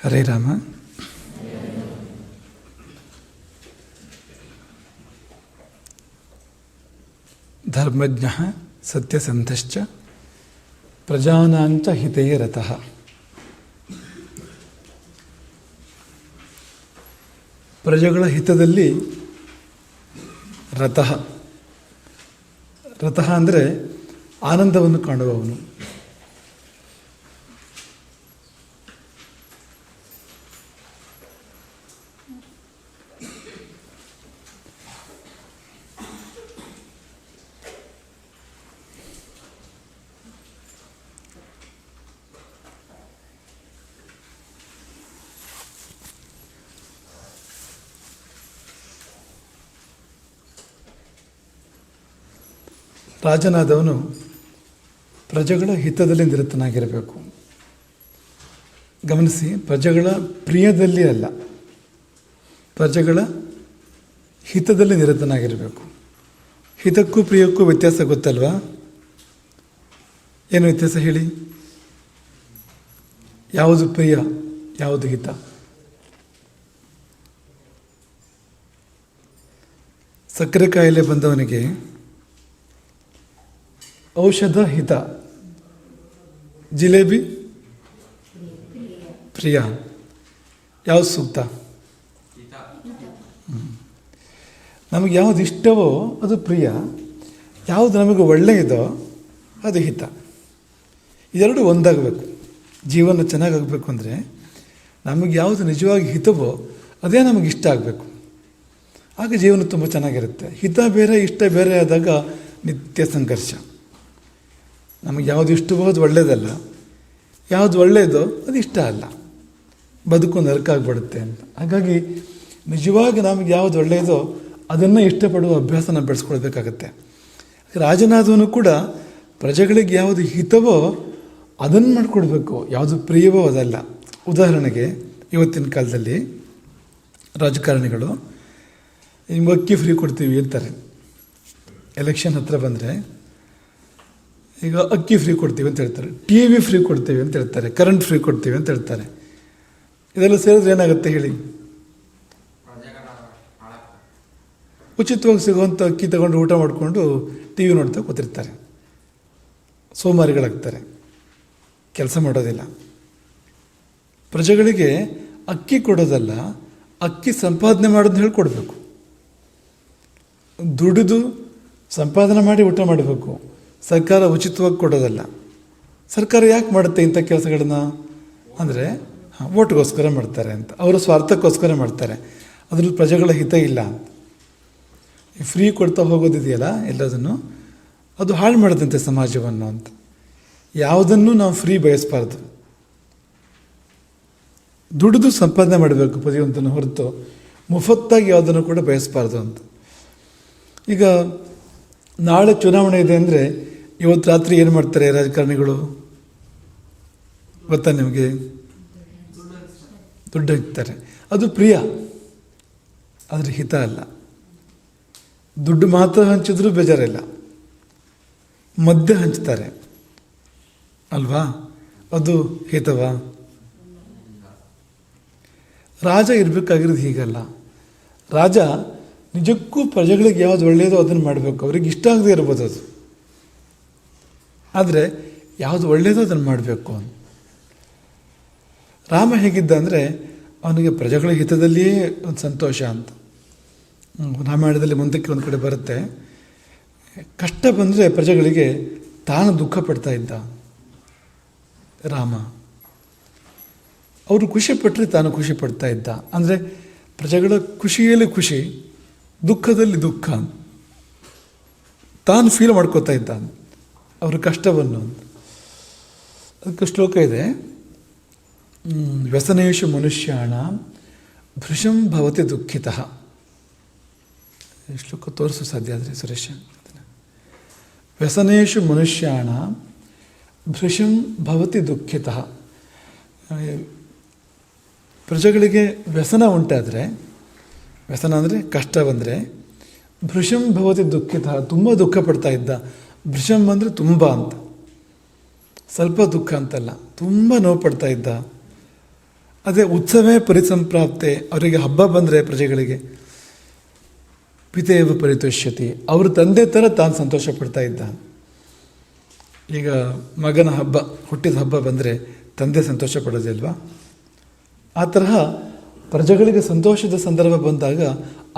ಹರೇ ರಾಮ. ಧರ್ಮಜ್ಞ ಸತ್ಯಸಂಧಶ್ಚ ಪ್ರಜಾನಾಂಚ ಹಿತೇ ರತಃ. ಪ್ರಜೆಗಳ ಹಿತದಲ್ಲಿ ರತಃ. ರತಃ ಅಂದರೆ ಆನಂದವನ್ನು ಕಾಣುವವನು. ರಾಜನಾದವನು ಪ್ರಜೆಗಳ ಹಿತದಲ್ಲಿ ನಿರತನಾಗಿರಬೇಕು. ಗಮನಿಸಿ, ಪ್ರಜೆಗಳ ಪ್ರಿಯದಲ್ಲಿ ಅಲ್ಲ, ಪ್ರಜೆಗಳ ಹಿತದಲ್ಲಿ ನಿರತನಾಗಿರಬೇಕು. ಹಿತಕ್ಕೂ ಪ್ರಿಯಕ್ಕೂ ವ್ಯತ್ಯಾಸ ಗೊತ್ತಲ್ವಾ? ಏನು ವ್ಯತ್ಯಾಸ ಹೇಳಿ? ಯಾವುದು ಪ್ರಿಯ, ಯಾವುದು ಹಿತ? ಸಕ್ಕರೆ ಕಾಯಿಲೆ ಬಂದವನಿಗೆ ಔಷಧ ಹಿತ, ಜಿಲೇಬಿ ಪ್ರಿಯ. ಯಾವುದು ಸೂಕ್ತ? ನಮಗೆ ಯಾವುದು ಇಷ್ಟವೋ ಅದು ಪ್ರಿಯ, ಯಾವುದು ನಮಗೆ ಒಳ್ಳೆಯದೋ ಅದು ಹಿತ. ಇದೆರಡು ಒಂದಾಗಬೇಕು. ಜೀವನ ಚೆನ್ನಾಗಾಗಬೇಕು ಅಂದರೆ ನಮಗೆ ಯಾವುದು ನಿಜವಾಗಿ ಹಿತವೋ ಅದೇ ನಮಗೆ ಇಷ್ಟ ಆಗಬೇಕು. ಆಗ ಜೀವನ ತುಂಬ ಚೆನ್ನಾಗಿರುತ್ತೆ. ಹಿತ ಬೇರೆ ಇಷ್ಟ ಬೇರೆ ಆದಾಗ ನಿತ್ಯ ಸಂಘರ್ಷ. ನಮಗೆ ಯಾವುದು ಇಷ್ಟವೋ ಅದು ಒಳ್ಳೆಯದಲ್ಲ, ಯಾವುದು ಒಳ್ಳೆಯದೋ ಅದು ಇಷ್ಟ ಅಲ್ಲ, ಬದುಕು ನರಕಾಗ್ಬಿಡುತ್ತೆ ಅಂತ. ಹಾಗಾಗಿ ನಿಜವಾಗಿ ನಮಗೆ ಯಾವುದು ಒಳ್ಳೆಯದೋ ಅದನ್ನು ಇಷ್ಟಪಡುವ ಅಭ್ಯಾಸ ನಾವು ಬೆಳೆಸ್ಕೊಳ್ಬೇಕಾಗತ್ತೆ. ರಾಜನಾದವನು ಕೂಡ ಪ್ರಜೆಗಳಿಗೆ ಯಾವುದು ಹಿತವೋ ಅದನ್ನು ಮಾಡಿಕೊಡ್ಬೇಕು, ಯಾವುದು ಪ್ರಿಯವೋ ಅದಲ್ಲ. ಉದಾಹರಣೆಗೆ ಇವತ್ತಿನ ಕಾಲದಲ್ಲಿ ರಾಜಕಾರಣಿಗಳು ನಿಮ್ಗೆ ಅಕ್ಕಿ ಫ್ರೀ ಕೊಡ್ತೀವಿ ಅಂತಾರೆ. ಎಲೆಕ್ಷನ್ ಹತ್ರ ಬಂದರೆ ಈಗ ಅಕ್ಕಿ ಫ್ರೀ ಕೊಡ್ತೀವಿ ಅಂತ ಹೇಳ್ತಾರೆ, ಟಿ ವಿ ಫ್ರೀ ಕೊಡ್ತೀವಿ ಅಂತ ಹೇಳ್ತಾರೆ, ಕರೆಂಟ್ ಫ್ರೀ ಕೊಡ್ತೀವಿ ಅಂತ ಹೇಳ್ತಾರೆ. ಇದೆಲ್ಲ ಸೇರಿದ್ರೆ ಏನಾಗುತ್ತೆ ಹೇಳಿ? ಉಚಿತವಾಗಿ ಸಿಗುವಂಥ ಅಕ್ಕಿ ತಗೊಂಡು ಊಟ ಮಾಡಿಕೊಂಡು ಟಿ ವಿ ನೋಡ್ತಾ ಕೂತಿರ್ತಾರೆ. ಸೋಮಾರಿಗಳಾಗ್ತಾರೆ, ಕೆಲಸ ಮಾಡೋದಿಲ್ಲ. ಪ್ರಜೆಗಳಿಗೆ ಅಕ್ಕಿ ಕೊಡೋದಲ್ಲ, ಅಕ್ಕಿ ಸಂಪಾದನೆ ಮಾಡೋದನ್ನ ಹೇಳ್ಕೊಡ್ಬೇಕು. ದುಡಿದು ಸಂಪಾದನೆ ಮಾಡಿ ಊಟ ಮಾಡಬೇಕು. ಸರ್ಕಾರ ಉಚಿತವಾಗಿ ಕೊಡೋದಲ್ಲ. ಸರ್ಕಾರ ಯಾಕೆ ಮಾಡುತ್ತೆ ಇಂಥ ಕೆಲಸಗಳನ್ನ ಅಂದರೆ ಓಟ್ಗೋಸ್ಕರ ಮಾಡ್ತಾರೆ ಅಂತ, ಅವರ ಸ್ವಾರ್ಥಕ್ಕೋಸ್ಕರ ಮಾಡ್ತಾರೆ. ಅದ್ರಲ್ಲಿ ಪ್ರಜೆಗಳ ಹಿತ ಇಲ್ಲ ಅಂತ. ಫ್ರೀ ಕೊಡ್ತಾ ಹೋಗೋದಿದೆಯಲ್ಲ ಎಲ್ಲದನ್ನು, ಅದು ಹಾಳು ಮಾಡೋದಂತೆ ಸಮಾಜವನ್ನು ಅಂತ. ಯಾವುದನ್ನು ನಾವು ಫ್ರೀ ಬಯಸಬಾರ್ದು. ದುಡಿದು ಸಂಪಾದನೆ ಮಾಡಬೇಕು ಪ್ರತಿಯೊಂದನ್ನು ಹೊರತು ಮುಫತ್ತಾಗಿ ಯಾವುದನ್ನು ಕೂಡ ಬಯಸಬಾರ್ದು ಅಂತ. ಈಗ ನಾಳೆ ಚುನಾವಣೆ ಇದೆ ಅಂದರೆ ಇವತ್ತು ರಾತ್ರಿ ಏನು ಮಾಡ್ತಾರೆ ರಾಜಕಾರಣಿಗಳು ಗೊತ್ತಾ ನಿಮಗೆ? ದುಡ್ಡು ಹಾಕ್ತಾರೆ. ಅದು ಪ್ರಿಯ, ಆದರೆ ಹಿತ ಅಲ್ಲ. ದುಡ್ಡು ಮಾತ್ರ ಹಂಚಿದ್ರೂ ಬೇಜಾರಿಲ್ಲ, ಮದ್ಯ ಹಂಚ್ತಾರೆ ಅಲ್ವಾ? ಅದು ಹಿತವಾ? ರಾಜ ಇರಬೇಕಾಗಿರೋದು ಹೀಗಲ್ಲ. ರಾಜ ನಿಜಕ್ಕೂ ಪ್ರಜೆಗಳಿಗೆ ಯಾವುದು ಒಳ್ಳೆಯದೋ ಅದನ್ನು ಮಾಡಬೇಕು. ಅವ್ರಿಗೆ ಇಷ್ಟ ಆಗದೆ ಇರ್ಬೋದು ಅದು, ಆದರೆ ಯಾವುದು ಒಳ್ಳೆಯದೋ ಅದನ್ನು ಮಾಡಬೇಕು. ರಾಮ ಹೇಗಿದ್ದ ಅಂದರೆ ಅವನಿಗೆ ಪ್ರಜೆಗಳ ಹಿತದಲ್ಲಿಯೇ ಒಂದು ಸಂತೋಷ ಅಂತ. ರಾಮಾಯಣದಲ್ಲಿ ಮುಂದಕ್ಕೆ ಒಂದು ಕಡೆ ಬರುತ್ತೆ, ಕಷ್ಟ ಬಂದರೆ ಪ್ರಜೆಗಳಿಗೆ ತಾನು ದುಃಖ ಪಡ್ತಾ ಇದ್ದ ರಾಮ. ಅವರು ಖುಷಿ ಪಟ್ಟರೆ ತಾನು ಖುಷಿ ಪಡ್ತಾ ಇದ್ದ. ಅಂದರೆ ಪ್ರಜೆಗಳ ಖುಷಿಯಲ್ಲಿ ಖುಷಿ, ದುಃಖದಲ್ಲಿ ದುಃಖ ತಾನು ಫೀಲ್ ಮಾಡ್ಕೋತಾ ಇದ್ದ ಅವ್ರ ಕಷ್ಟವನ್ನು. ಅದಕ್ಕೆ ಶ್ಲೋಕ ಇದೆ, ವ್ಯಸನೇಶು ಮನುಷ್ಯಾಣ ಭೃಶಂ ಭವತಿ ದುಃಖಿತಃ. ಶ್ಲೋಕ ತೋರಿಸು ಸಾಧ್ಯ ಆದರೆ ಸುರೇಶ. ವ್ಯಸನೇಶು ಮನುಷ್ಯಾಣ ಭೃಶಂ ಭವತಿ ದುಃಖಿತಃ. ಪ್ರಜೆಗಳಿಗೆ ವ್ಯಸನ ಉಂಟಾದರೆ, ವ್ಯಸನ ಅಂದರೆ ಕಷ್ಟ ಬಂದರೆ, ಭೃಶಂ ಭವತಿ ದುಃಖಿತ, ತುಂಬ ದುಃಖ ಪಡ್ತಾ ಇದ್ದ. ಭೃಶಂ ಅಂದರೆ ತುಂಬ ಅಂತ, ಸ್ವಲ್ಪ ದುಃಖ ಅಂತಲ್ಲ, ತುಂಬ ನೋವು ಪಡ್ತಾ ಇದ್ದ. ಅದೇ ಉತ್ಸವೇ ಪರಿಸಂಪ್ರಾಪ್ತೆ, ಅವರಿಗೆ ಹಬ್ಬ ಬಂದರೆ ಪ್ರಜೆಗಳಿಗೆ ಪಿತೇವ ಪರಿತೋಷ್ಯತಿ, ಅವ್ರ ತಂದೆ ಥರ ತಾನು ಸಂತೋಷ ಪಡ್ತಾ ಇದ್ದ. ಈಗ ಮಗನ ಹಬ್ಬ, ಹುಟ್ಟಿದ ಹಬ್ಬ ಬಂದರೆ ತಂದೆ ಸಂತೋಷ ಪಡೋದಿಲ್ವಾ? ಆ ತರಹ ಪ್ರಜೆಗಳಿಗೆ ಸಂತೋಷದ ಸಂದರ್ಭ ಬಂದಾಗ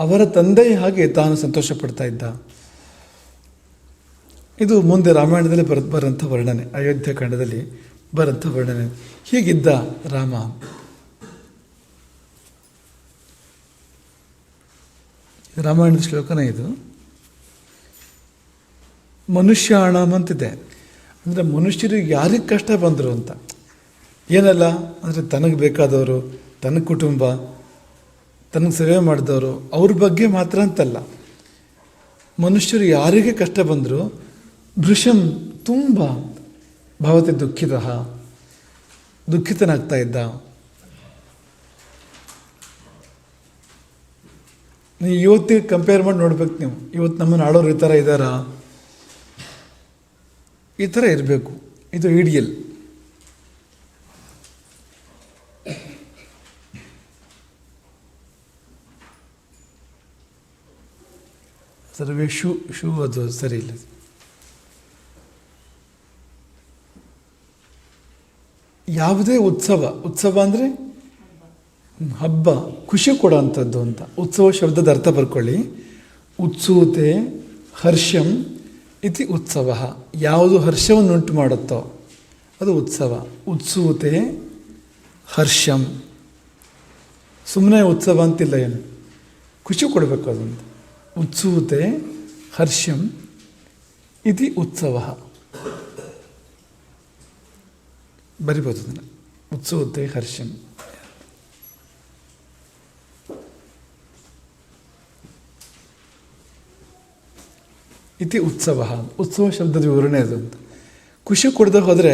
ಅವರ ತಂದೆಯ ಹಾಗೆ ತಾನು ಸಂತೋಷ ಪಡ್ತಾ ಇದ್ದ. ಇದು ಮುಂದೆ ರಾಮಾಯಣದಲ್ಲಿ ಬರೋಂಥ ವರ್ಣನೆ, ಅಯೋಧ್ಯ ಕಾಂಡದಲ್ಲಿ ಬರೋಂಥ ವರ್ಣನೆ. ಹೀಗಿದ್ದ ರಾಮ. ರಾಮಾಯಣದ ಶ್ಲೋಕನೇ ಇದು. ಮನುಷ್ಯಾಣಂ ಅಂತಿದೆ, ಅಂದರೆ ಮನುಷ್ಯರಿಗೆ ಯಾರಿಗೆ ಕಷ್ಟ ಬಂದರು ಅಂತ ಏನಲ್ಲ, ಅಂದರೆ ತನಗೆ ಬೇಕಾದವರು, ತನ್ನ ಕುಟುಂಬ, ತನಗೆ ಸೇವೆ ಮಾಡಿದವರು, ಅವ್ರ ಬಗ್ಗೆ ಮಾತ್ರ ಅಂತಲ್ಲ. ಮನುಷ್ಯರು ಯಾರಿಗೆ ಕಷ್ಟ ಬಂದರೂ ಭೃಶಂ ತುಂಬ ಭವತಿ ದುಃಖಿತನಾಗ್ತಾ ಇದ್ದ. ನೀವು ಇವತ್ತಿಗೆ ಕಂಪೇರ್ ಮಾಡಿ ನೋಡ್ಬೇಕು. ನೀವು ಇವತ್ತು ನಮ್ಮನ್ನು ಆಡೋರು ಈ ಥರ ಇದ್ದಾರಾ? ಈ ಥರ ಇರಬೇಕು, ಇದು ಐಡಿಯಲ್. ಸರ್ವೇ ಶೂ ಅದು ಸರಿ ಇಲ್ಲ. ಯಾವುದೇ ಉತ್ಸವ ಅಂದರೆ ಹಬ್ಬ, ಖುಷಿ ಕೊಡೋವಂಥದ್ದು ಅಂತ. ಉತ್ಸವ ಶಬ್ದದ ಅರ್ಥ ಬರ್ಕೊಳ್ಳಿ. ಉತ್ಸೂತೆ ಹರ್ಷಂ ಇತಿ ಉತ್ಸವ. ಯಾವುದು ಹರ್ಷವನ್ನುಂಟು ಮಾಡುತ್ತೋ ಅದು ಉತ್ಸವ. ಉತ್ಸೂತೆ ಹರ್ಷಂ, ಸುಮ್ಮನೆ ಉತ್ಸವ ಅಂತಿಲ್ಲ, ಏನು ಖುಷಿ ಕೊಡಬೇಕು ಅದಂತ. ಉತ್ಸೂತೆ ಹರ್ಷಂ ಇತಿ ಉತ್ಸವ ಬರಿಬೋದು ಅದನ್ನು. ಉತ್ಸೂತೆ ಹರ್ಷಂ. ಇತಿ ಉತ್ಸವ. ಉತ್ಸವ ಶಬ್ದದ ವಿವರಣೆ ಅದು ಅಂತ. ಖುಷಿ ಕೊಡದೆ ಹೋದರೆ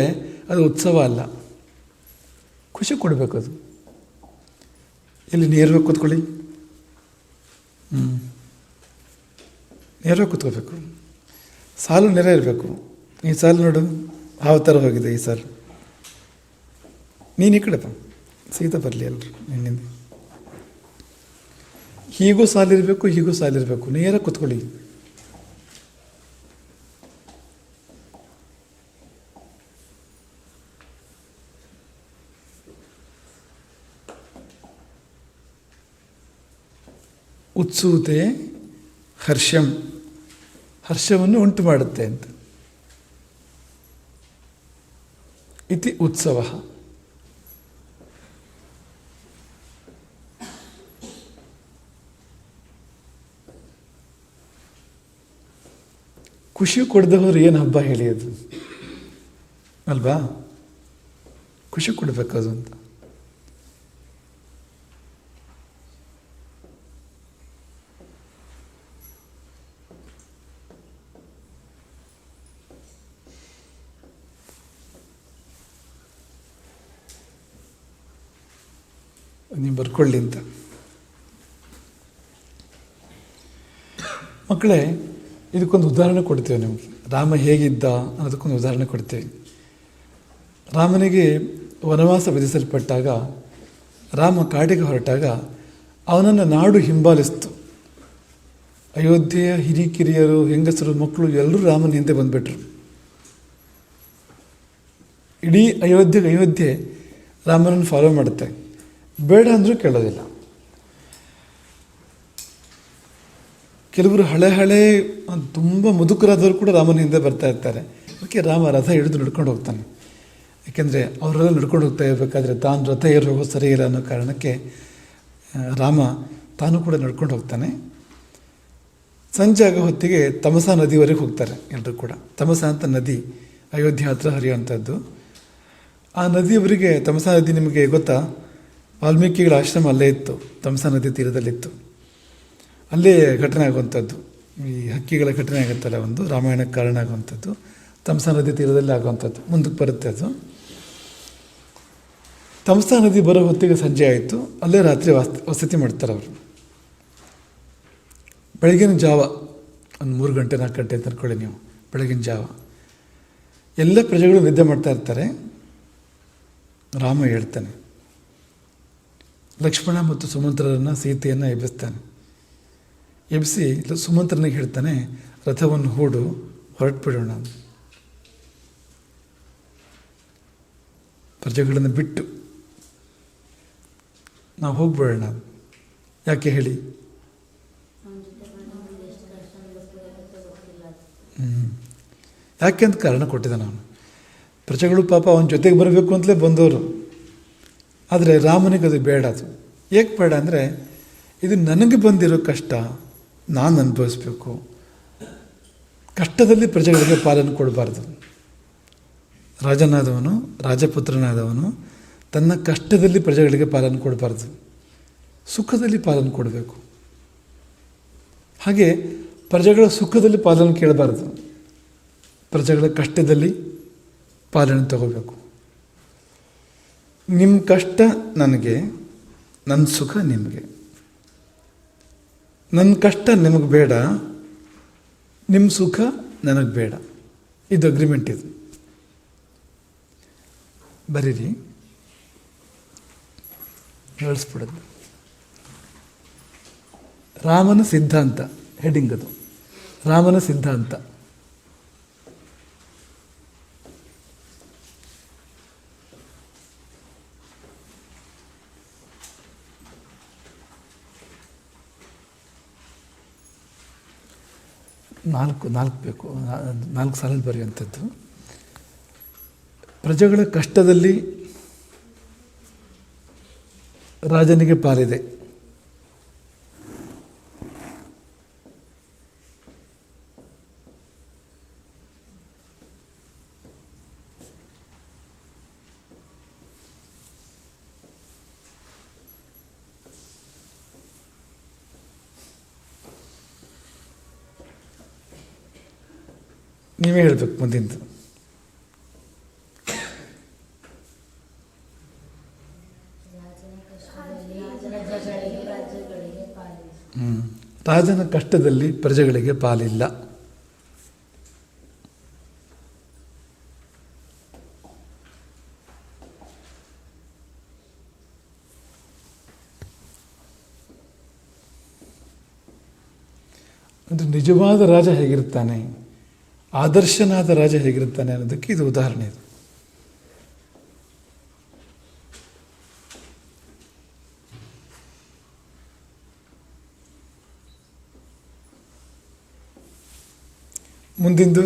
ಅದು ಉತ್ಸವ ಅಲ್ಲ. ಖುಷಿ ಕೊಡಬೇಕು ಅದು. ಇಲ್ಲಿ ನೇರವಾಗಿ ಕೂತ್ಕೊಳ್ಳಿ. ನೇರವಾಗಿ ಕೂತ್ಕೋಬೇಕು. ಸಾಲು ನೇರ ಇರಬೇಕು. ಈ ಸಾಲು ನೋಡು ಯಾವ ಥರ ಹೋಗಿದೆ ಈ ಸಾಲು. ನೀನು ಈ ಕಡೆಪ್ಪ, ಸೀತಾ ಬರಲಿ ಎಲ್ಲರೂ ನಿನ್ನಿಂದ. ಹೀಗೂ ಸಾಲಿರಬೇಕು, ಹೀಗೂ ಸಾಲಿರಬೇಕು. ನೇರ ಕೂತ್ಕೊಳ್ಳಿ. ಉತ್ಸೂತೆ ಹರ್ಷಂ, ಹರ್ಷವನ್ನು ಉಂಟು ಮಾಡುತ್ತೆ ಅಂತ. ಇತಿ ಉತ್ಸವ. ಖುಷಿ ಕೊಡದವರು ಏನು ಹಬ್ಬ ಹೇಳಿ ಅದು ಅಲ್ವಾ? ಖುಷಿ ಕೊಡಬೇಕದು ಅಂತ. ನೀವು ಬರ್ಕೊಳ್ಳಿ ಅಂತ. ಮಕ್ಕಳೇ, ಇದಕ್ಕೊಂದು ಉದಾಹರಣೆ ಕೊಡ್ತೇವೆ ನಿಮಗೆ. ರಾಮ ಹೇಗಿದ್ದ ಅನ್ನೋದಕ್ಕೊಂದು ಉದಾಹರಣೆ ಕೊಡ್ತೇವೆ. ರಾಮನಿಗೆ ವನವಾಸ ವಿಧಿಸಲ್ಪಟ್ಟಾಗ, ರಾಮ ಕಾಡಿಗೆ ಹೊರಟಾಗ ಅವನನ್ನು ನಾಡು ಹಿಂಬಾಲಿಸ್ತು. ಅಯೋಧ್ಯೆಯ ಹಿರಿಕಿರಿಯರು, ಹೆಂಗಸರು, ಮಕ್ಕಳು ಎಲ್ಲರೂ ರಾಮನ ಹಿಂದೆ ಬಂದುಬಿಟ್ರು. ಇಡೀ ಅಯೋಧ್ಯೆ ರಾಮನನ್ನು ಫಾಲೋ ಮಾಡುತ್ತೆ. ಬೇಡ ಅಂದರೂ ಕೇಳೋದಿಲ್ಲ. ಕೆಲವರು ಹಳೆ ತುಂಬ ಮುದುಕರಾದವರು ಕೂಡ ರಾಮನ ಹಿಂದೆ ಬರ್ತಾ ಇರ್ತಾರೆ. ಅದಕ್ಕೆ ರಾಮ ರಥ ಹಿಡಿದು ನಡ್ಕೊಂಡು ಹೋಗ್ತಾನೆ. ಯಾಕೆಂದರೆ ಅವರೆಲ್ಲ ನಡ್ಕೊಂಡು ಹೋಗ್ತಾ ಇರಬೇಕಾದ್ರೆ ತಾನು ರಥ ಏರಿ ಹೋಗೋದು ಸರಿ ಇಲ್ಲ ಅನ್ನೋ ಕಾರಣಕ್ಕೆ ರಾಮ ತಾನು ಕೂಡ ನಡ್ಕೊಂಡು ಹೋಗ್ತಾನೆ. ಸಂಜೆ ಆಗೋ ಹೊತ್ತಿಗೆ ತಮಸಾ ನದಿವರೆಗೆ ಹೋಗ್ತಾರೆ ಎಲ್ಲರೂ ಕೂಡ. ತಮಸಾ ಅಂತ ನದಿ ಅಯೋಧ್ಯೆ ಹತ್ರ ಹರಿಯುವಂಥದ್ದು. ಆ ನದಿಯವರಿಗೆ, ತಮಸಾ ನದಿ ನಿಮಗೆ ಗೊತ್ತಾ? ವಾಲ್ಮೀಕಿಗಳ ಆಶ್ರಮ ಅಲ್ಲೇ ಇತ್ತು, ತಮಸಾ ನದಿ ತೀರದಲ್ಲಿತ್ತು. ಅಲ್ಲೇ ಘಟನೆ ಆಗುವಂಥದ್ದು, ಈ ಹಕ್ಕಿಗಳ ಘಟನೆ ಆಗುತ್ತಲ್ಲ ಒಂದು, ರಾಮಾಯಣಕ್ಕೆ ಕಾರಣ ಆಗುವಂಥದ್ದು ತಮಸಾ ನದಿ ತೀರದಲ್ಲಿ ಆಗುವಂಥದ್ದು. ಮುಂದಕ್ಕೆ ಬರುತ್ತೆ ಅದು. ತಮಸಾ ನದಿ ಬರೋ ಹೊತ್ತಿಗೆ ಸಂಜೆ ಆಯಿತು. ಅಲ್ಲೇ ರಾತ್ರಿ ವಸತಿ ಮಾಡ್ತಾರೆ ಅವರು. ಬೆಳಗಿನ ಜಾವ ಒಂದು 3 ಗಂಟೆ 4 ಗಂಟೆ ಅಂತ ಅನ್ಕೊಳ್ಳಿ ನೀವು. ಬೆಳಗಿನ ಜಾವ ಎಲ್ಲ ಪ್ರಜೆಗಳು ನಿದ್ದೆ ಮಾಡ್ತಾ ಇರ್ತಾರೆ. ರಾಮ ಹೇಳ್ತಾನೆ, ಲಕ್ಷ್ಮಣ ಮತ್ತು ಸುಮಂತ್ರರನ್ನು ಸೀತೆಯನ್ನು ಎಬ್ಬಿಸ್ತಾನೆ. ಎಬ್ಬಿಸಿ ಸುಮಂತ್ರನಿಗೆ ಹೇಳ್ತಾನೆ, ರಥವನ್ನು ಹೂಡು, ಹೊರಟುಬಿಡೋಣ. ಪ್ರಜೆಗಳನ್ನು ಬಿಟ್ಟು ನಾವು ಹೋಗ್ಬಿಡೋಣ. ಯಾಕೆ ಹೇಳಿ? ಯಾಕೆ ಅಂತ ಕಾರಣ ಕೊಟ್ಟಿದ್ದ ನಾನು. ಪ್ರಜೆಗಳು ಪಾಪ ಅವನ ಜೊತೆಗೆ ಬರಬೇಕು ಅಂತಲೇ ಬಂದವರು. ಆದರೆ ರಾಮನಿಗೆ ಅದು ಬೇಡ. ಅದು ಏಕೆ ಬೇಡ ಅಂದರೆ, ಇದು ನನಗೆ ಬಂದಿರೋ ಕಷ್ಟ, ನಾನು ಅನುಭವಿಸ್ಬೇಕು. ಕಷ್ಟದಲ್ಲಿ ಪ್ರಜೆಗಳಿಗೆ ಪಾಲನೆ ಕೊಡಬಾರ್ದು. ರಾಜನಾದವನು, ರಾಜಪುತ್ರನಾದವನು ತನ್ನ ಕಷ್ಟದಲ್ಲಿ ಪ್ರಜೆಗಳಿಗೆ ಪಾಲನೆ ಕೊಡಬಾರ್ದು, ಸುಖದಲ್ಲಿ ಪಾಲನೆ ಕೊಡಬೇಕು. ಹಾಗೆ ಪ್ರಜೆಗಳ ಸುಖದಲ್ಲಿ ಪಾಲನೆ ಕೇಳಬಾರ್ದು, ಪ್ರಜೆಗಳ ಕಷ್ಟದಲ್ಲಿ ಪಾಲನೆ ತಗೋಬೇಕು. ನಿಮ್ಮ ಕಷ್ಟ ನನಗೆ, ನನ್ನ ಸುಖ ನಿಮಗೆ. ನನ್ನ ಕಷ್ಟ ನಿಮಗೆ ಬೇಡ, ನಿಮ್ಮ ಸುಖ ನನಗೆ ಬೇಡ. ಇದು ಅಗ್ರಿಮೆಂಟ್. ಇದು ಬರೀರಿ, ಹೇಳಿಸ್ಬಿಡೋದು. ರಾಮನ ಸಿದ್ಧಾಂತ ಹೆಡಿಂಗ್ ಅದು. ರಾಮನ ಸಿದ್ಧಾಂತ. ನಾಲ್ಕು ಬೇಕು, 4 ಸಾಲಲ್ಲಿ ಬರೆಯುವಂಥದ್ದು. ಪ್ರಜೆಗಳ ಕಷ್ಟದಲ್ಲಿ ರಾಜನಿಗೆ ಪಾಲಿದೆ. ನೀವೇ ಹೇಳಬೇಕು ಮುಂದಿಂದು. ರಾಜನ ಕಷ್ಟದಲ್ಲಿ ಪ್ರಜೆಗಳಿಗೆ ಪಾಲಿಲ್ಲ. ಅಂದರೆ ನಿಜವಾದ ರಾಜ ಹೇಗಿರ್ತಾನೆ, ಆದರ್ಶನಾದ ರಾಜ ಹೇಗಿರ್ತಾನೆ ಅನ್ನೋದಕ್ಕೆ ಇದು ಉದಾಹರಣೆ. ಇದು ಮುಂದಿಂದು.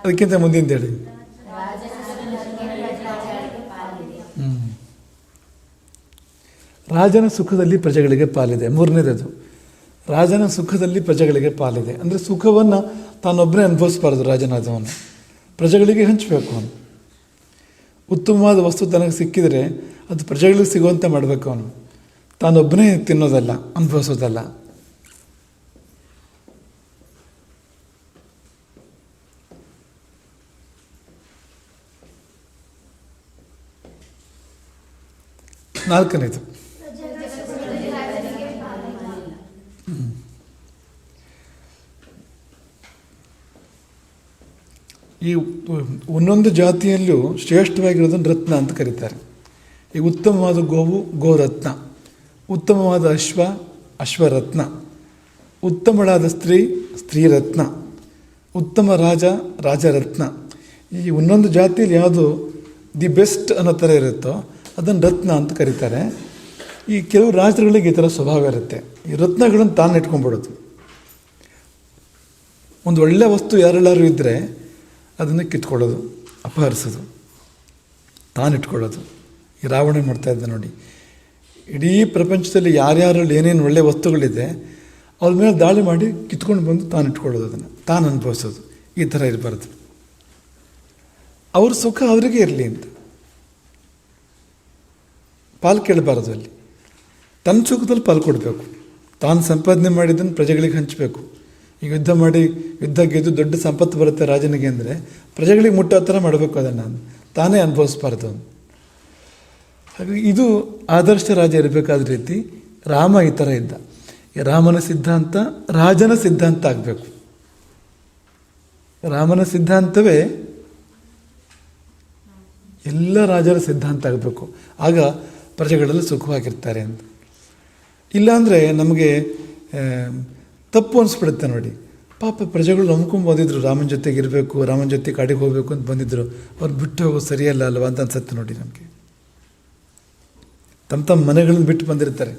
ಅದಕ್ಕಿಂತ ಮುಂದಿಂದ ಹೇಳಿ. ರಾಜನ ಸುಖದಲ್ಲಿ ಪ್ರಜೆಗಳಿಗೆ ಪಾಲಿದೆ. ಮೂರನೇದದು, ರಾಜನ ಸುಖದಲ್ಲಿ ಪ್ರಜೆಗಳಿಗೆ ಪಾಲಿದೆ. ಅಂದರೆ ಸುಖವನ್ನು ತಾನೊಬ್ಬನೇ ಅನುಭವಿಸಬಾರ್ದು. ರಾಜನಾದವನು ಪ್ರಜೆಗಳಿಗೆ ಹಂಚಬೇಕು. ಅವನು ಉತ್ತಮವಾದ ವಸ್ತು ತನಗೆ ಸಿಕ್ಕಿದರೆ ಅದು ಪ್ರಜೆಗಳಿಗೆ ಸಿಗುವಂತೆ ಮಾಡಬೇಕು. ಅವನು ತಾನೊಬ್ಬನೇ ತಿನ್ನೋದಲ್ಲ, ಅನುಭವಿಸೋದಲ್ಲ. ನಾಲ್ಕನೇದು, ಈ ಒಂದೊಂದು ಜಾತಿಯಲ್ಲೂ ಶ್ರೇಷ್ಠವಾಗಿರೋದನ್ನು ರತ್ನ ಅಂತ ಕರೀತಾರೆ. ಈ ಉತ್ತಮವಾದ ಗೋವು ಗೋರತ್ನ, ಉತ್ತಮವಾದ ಅಶ್ವ ಅಶ್ವರತ್ನ, ಉತ್ತಮಳಾದ ಸ್ತ್ರೀ ಸ್ತ್ರೀರತ್ನ, ಉತ್ತಮ ರಾಜ ರಾಜರತ್ನ. ಈ ಒಂದೊಂದು ಜಾತಿಯಲ್ಲಿ ಯಾವುದು ದಿ ಬೆಸ್ಟ್ ಅನ್ನೋ ಥರ ಇರುತ್ತೋ ಅದನ್ನು ರತ್ನ ಅಂತ ಕರೀತಾರೆ. ಈ ಕೆಲವು ರಾಜರುಗಳಿಗೆ ಈ ಥರ ಸ್ವಭಾವ ಇರುತ್ತೆ. ಈ ರತ್ನಗಳನ್ನು ತಾನು ಇಟ್ಕೊಂಡ್ಬಿಡೋದು. ಒಂದು ಒಳ್ಳೆಯ ವಸ್ತು ಯಾರೆಲ್ಲರೂ ಇದ್ದರೆ ಅದನ್ನು ಕಿತ್ಕೊಳ್ಳೋದು, ಅಪಹರಿಸೋದು, ತಾನಿಟ್ಕೊಳ್ಳೋದು. ಈ ರಾವಣ ಮಾಡ್ತಾ ಇದ್ದ ನೋಡಿ. ಇಡೀ ಪ್ರಪಂಚದಲ್ಲಿ ಯಾರ್ಯಾರಲ್ಲಿ ಏನೇನು ಒಳ್ಳೆಯ ವಸ್ತುಗಳಿದೆ ಅವ್ರ ಮೇಲೆ ದಾಳಿ ಮಾಡಿ ಕಿತ್ಕೊಂಡು ಬಂದು ತಾನಿಟ್ಕೊಳ್ಳೋದು, ಅದನ್ನು ತಾನು ಅನುಭವಿಸೋದು. ಈ ಥರ ಇರಬಾರ್ದು. ಅವ್ರ ಸುಖ ಅವರಿಗೆ ಇರಲಿ ಅಂತ ಪಾಲು ಕೇಳಬಾರ್ದು. ಅಲ್ಲಿ ತನ್ನ ಸುಖದಲ್ಲಿ ಪಾಲು ಕೊಡಬೇಕು. ತಾನು ಸಂಪಾದನೆ ಮಾಡಿದ್ದನ್ನು ಪ್ರಜೆಗಳಿಗೆ ಹಂಚಬೇಕು. ಈಗ ಯುದ್ಧ ಮಾಡಿ ಯುದ್ಧ ಗೆದ್ದು ದೊಡ್ಡ ಸಂಪತ್ತು ಬರುತ್ತೆ ರಾಜನಿಗೆ ಅಂದರೆ ಪ್ರಜೆಗಳಿಗೆ ಮುಟ್ಟೋ ಥರ ಮಾಡಬೇಕು. ಅದನ್ನು ತಾನೇ ಅನುಭವಿಸ್ಬಾರ್ದು. ಹಾಗಾಗಿ ಇದು ಆದರ್ಶ ರಾಜ ಇರಬೇಕಾದ ರೀತಿ. ರಾಮ ಈ ಥರ ಇದ್ದ. ಈ ರಾಮನ ಸಿದ್ಧಾಂತ ರಾಜನ ಸಿದ್ಧಾಂತ ಆಗಬೇಕು. ರಾಮನ ಸಿದ್ಧಾಂತವೇ ಎಲ್ಲ ರಾಜರ ಸಿದ್ಧಾಂತ ಆಗಬೇಕು, ಆಗ ಪ್ರಜೆಗಳೆಲ್ಲ ಸುಖವಾಗಿರ್ತಾರೆ ಅಂತ. ಇಲ್ಲಾಂದರೆ ನಮಗೆ ತಪ್ಪು ಅನಿಸ್ಬಿಡುತ್ತೆ ನೋಡಿ. ಪಾಪ ಪ್ರಜೆಗಳು ನಂಬ್ಕೊಂಡು ಬಂದಿದ್ರು, ರಾಮನ ಜೊತೆಗೆ ಇರಬೇಕು, ರಾಮನ ಜೊತೆ ಕಾಡಿಗೆ ಹೋಗಬೇಕು ಅಂತ ಬಂದಿದ್ದರು, ಅವ್ರು ಬಿಟ್ಟು ಹೋಗೋದು ಸರಿಯಲ್ಲ ಅಲ್ವಾ ಅಂತ ಅನ್ಸುತ್ತೆ ನೋಡಿ ನಮಗೆ. ತಮ್ಮ ಮನೆಗಳನ್ನು ಬಿಟ್ಟು ಬಂದಿರ್ತಾರೆ.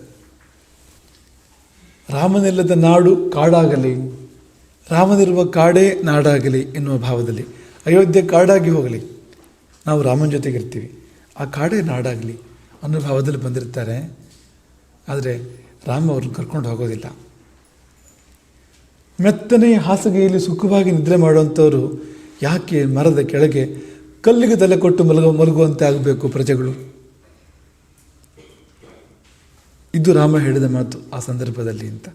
ರಾಮನಿಲ್ಲದ ನಾಡು ಕಾಡಾಗಲಿ, ರಾಮನಿರುವ ಕಾಡೇ ನಾಡಾಗಲಿ ಎನ್ನುವ ಭಾವದಲ್ಲಿ, ಅಯೋಧ್ಯೆ ಕಾಡಾಗಿ ಹೋಗಲಿ, ನಾವು ರಾಮನ ಜೊತೆಗಿರ್ತೀವಿ, ಆ ಕಾಡೇ ನಾಡಾಗಲಿ ಅನ್ನೋ ಭಾವದಲ್ಲಿ ಬಂದಿರ್ತಾರೆ. ಆದರೆ ರಾಮ ಅವ್ರನ್ನ ಕರ್ಕೊಂಡು ಹೋಗೋದಿಲ್ಲ. ಮೆತ್ತನೆಯ ಹಾಸಿಗೆಯಲ್ಲಿ ಸುಖವಾಗಿ ನಿದ್ರೆ ಮಾಡುವಂಥವ್ರು ಯಾಕೆ ಮರದ ಕೆಳಗೆ ಕಲ್ಲಿಗೆ ತಲೆ ಕೊಟ್ಟು ಮಲಗುವಂತೆ ಆಗಬೇಕು ಪ್ರಜೆಗಳು? ಇದು ರಾಮ ಹೇಳಿದ ಮಾತು ಆ ಸಂದರ್ಭದಲ್ಲಿ ಅಂತ.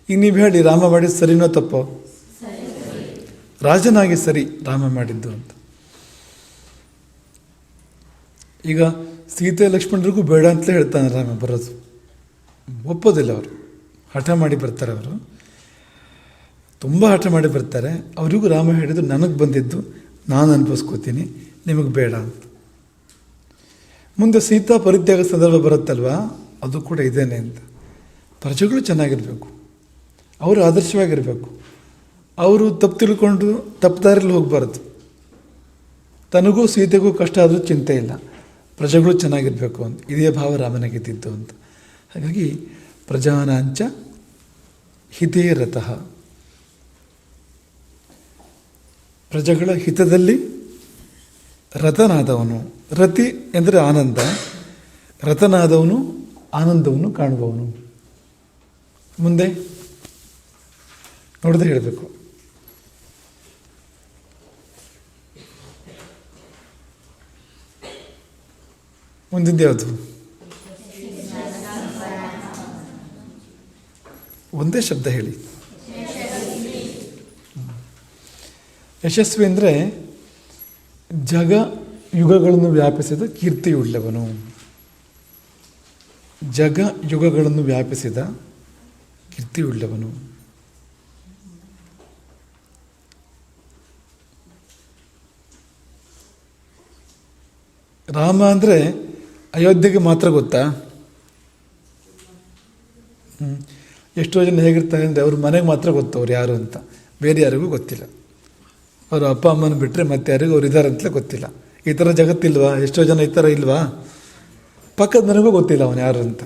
ಈಗ ನೀವು ಹೇಳಿ, ರಾಮ ಮಾಡಿದ್ದು ಸರಿನೋ ತಪ್ಪೋ? ರಾಜನಾಗಿ ಸರಿ ರಾಮ ಮಾಡಿದ್ದು ಅಂತ. ಈಗ ಸೀತೆ ಲಕ್ಷ್ಮಣರಿಗೂ ಬೇಡ ಅಂತಲೇ ಹೇಳ್ತಾನೆ ರಾಮ ಬರೋದು. ಒಪ್ಪೋದಿಲ್ಲ ಅವರು, ಹಠ ಮಾಡಿ ಬರ್ತಾರೆ. ಅವರು ತುಂಬ ಹಠ ಮಾಡಿ ಬರ್ತಾರೆ. ಅವರಿಗೂ ರಾಮ ಹೇಳಿದ್ದು, ನನಗೆ ಬಂದಿದ್ದು ನಾನು ಅನುಭವಿಸ್ಕೋತೀನಿ, ನಿಮಗೆ ಬೇಡ ಅಂತ. ಮುಂದೆ ಸೀತಾ ಪರಿತ್ಯಾಗ ಸಂದರ್ಭ ಬರುತ್ತಲ್ವಾ, ಅದು ಕೂಡ ಇದೇನೆ ಅಂತ. ಪ್ರಜೆಗಳು ಚೆನ್ನಾಗಿರಬೇಕು, ಅವರು ಆದರ್ಶವಾಗಿರಬೇಕು, ಅವರು ತಪ್ಪು ತಿಳ್ಕೊಂಡು ತಪ್ಪು ದಾರಿಯಲ್ಲಿ ಹೋಗಬಾರ್ದು. ತನಗೂ ಸೀತೆಗೂ ಕಷ್ಟ ಆದರೂ ಚಿಂತೆ ಇಲ್ಲ, ಪ್ರಜೆಗಳು ಚೆನ್ನಾಗಿರಬೇಕು ಅಂತ. ಇದೇ ಭಾವ ರಾಮನಿಗಿದ್ದಿದ್ದು ಅಂತ. ಹಾಗಾಗಿ ಪ್ರಜಾನಾಂಚ ಹಿತೇ ರತಃ, ಪ್ರಜೆಗಳ ಹಿತದಲ್ಲಿ ರತನಾದವನು. ರತಿ ಎಂದರೆ ಆನಂದ, ರತನಾದವನು ಆನಂದವನ್ನು ಕಾಣುವವನು. ಮುಂದೆ ನೋಡಿದ್ರೆ ಹೇಳಬೇಕು. ಮುಂದಿದ್ದು ಯಾವುದು? ಒಂದೇ ಶಬ್ದ ಹೇಳಿ. ಯಶಸ್ವಿ ಅಂದರೆ ಜಗ ಯುಗಗಳನ್ನು ವ್ಯಾಪಿಸಿದ ಕೀರ್ತಿಯುಳ್ಳವನು. ಜಗ ಯುಗಗಳನ್ನು ವ್ಯಾಪಿಸಿದ ಕೀರ್ತಿಯುಳ್ಳವನು. ರಾಮ ಅಂದರೆ ಅಯೋಧ್ಯೆಗೆ ಮಾತ್ರ ಗೊತ್ತಾ? ಎಷ್ಟೋ ಜನ ಹೇಗಿರ್ತಾರೆ ಅಂದರೆ ಅವ್ರ ಮನೆಗೆ ಮಾತ್ರ ಗೊತ್ತು ಅವ್ರು ಯಾರು ಅಂತ, ಬೇರೆ ಯಾರಿಗೂ ಗೊತ್ತಿಲ್ಲ. ಅವರು ಅಪ್ಪ ಅಮ್ಮನ ಬಿಟ್ಟರೆ ಮತ್ತೆ ಯಾರಿಗೂ ಅವ್ರು ಇದ್ದಾರೆ ಅಂತಲೇ ಗೊತ್ತಿಲ್ಲ. ಈ ಥರ ಜಗತ್ತಿಲ್ವಾ? ಎಷ್ಟೋ ಜನ ಈ ಥರ ಇಲ್ವಾ? ಪಕ್ಕದ ಮನೆಗೂ ಗೊತ್ತಿಲ್ಲ ಅವನು ಯಾರು ಅಂತ.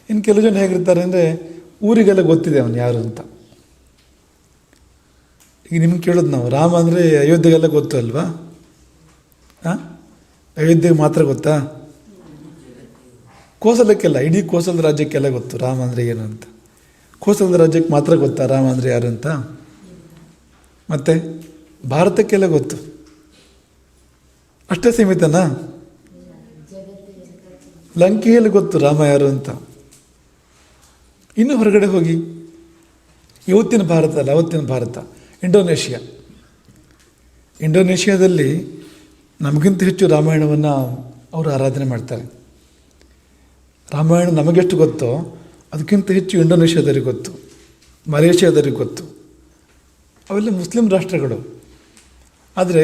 ಇನ್ನು ಕೆಲವು ಜನ ಹೇಗಿರ್ತಾರೆ ಅಂದರೆ ಊರಿಗೆಲ್ಲ ಗೊತ್ತಿದೆ ಅವನು ಯಾರು ಅಂತ. ಈಗ ನಿಮ್ಗೆ ಕೇಳೋದು ನಾವು, ರಾಮ ಅಂದರೆ ಅಯೋಧ್ಯೆಗೆಲ್ಲ ಗೊತ್ತು ಅಲ್ವಾ? ಹಾಂ, ಅಯೋಧ್ಯೆಗೆ ಮಾತ್ರ ಗೊತ್ತಾ? ಕೋಸಲಕ್ಕೆಲ್ಲ, ಇಡೀ ಕೋಸಲ ರಾಜ್ಯಕ್ಕೆಲ್ಲ ಗೊತ್ತು ರಾಮ ಅಂದರೆ ಏನು ಅಂತ. ಕೋಸಲದ ರಾಜ್ಯಕ್ಕೆ ಮಾತ್ರ ಗೊತ್ತಾ ರಾಮ ಅಂದರೆ ಯಾರು ಅಂತ? ಮತ್ತು ಭಾರತಕ್ಕೆಲ್ಲ ಗೊತ್ತು. ಅಷ್ಟೇ ಸೀಮಿತನಾ? ಲಂಕೆಯಲ್ಲಿ ಗೊತ್ತು ರಾಮ ಯಾರು ಅಂತ. ಇನ್ನು ಹೊರಗಡೆ ಹೋಗಿ, ಇವತ್ತಿನ ಭಾರತ ಅಲ್ಲ, ಅವತ್ತಿನ ಭಾರತ, ಇಂಡೋನೇಷ್ಯಾದಲ್ಲಿ ನಮಗಿಂತ ಹೆಚ್ಚು ರಾಮಾಯಣವನ್ನು ಅವರು ಆರಾಧನೆ ಮಾಡ್ತಾರೆ. ರಾಮಾಯಣ ನಮಗೆಷ್ಟು ಗೊತ್ತೋ ಅದಕ್ಕಿಂತ ಹೆಚ್ಚು ಇಂಡೋನೇಷ್ಯಾದವ್ರಿಗೆ ಗೊತ್ತು, ಮಲೇಷ್ಯಾದವ್ರಿಗೆ ಗೊತ್ತು. ಅವೆಲ್ಲ ಮುಸ್ಲಿಂ ರಾಷ್ಟ್ರಗಳು. ಆದರೆ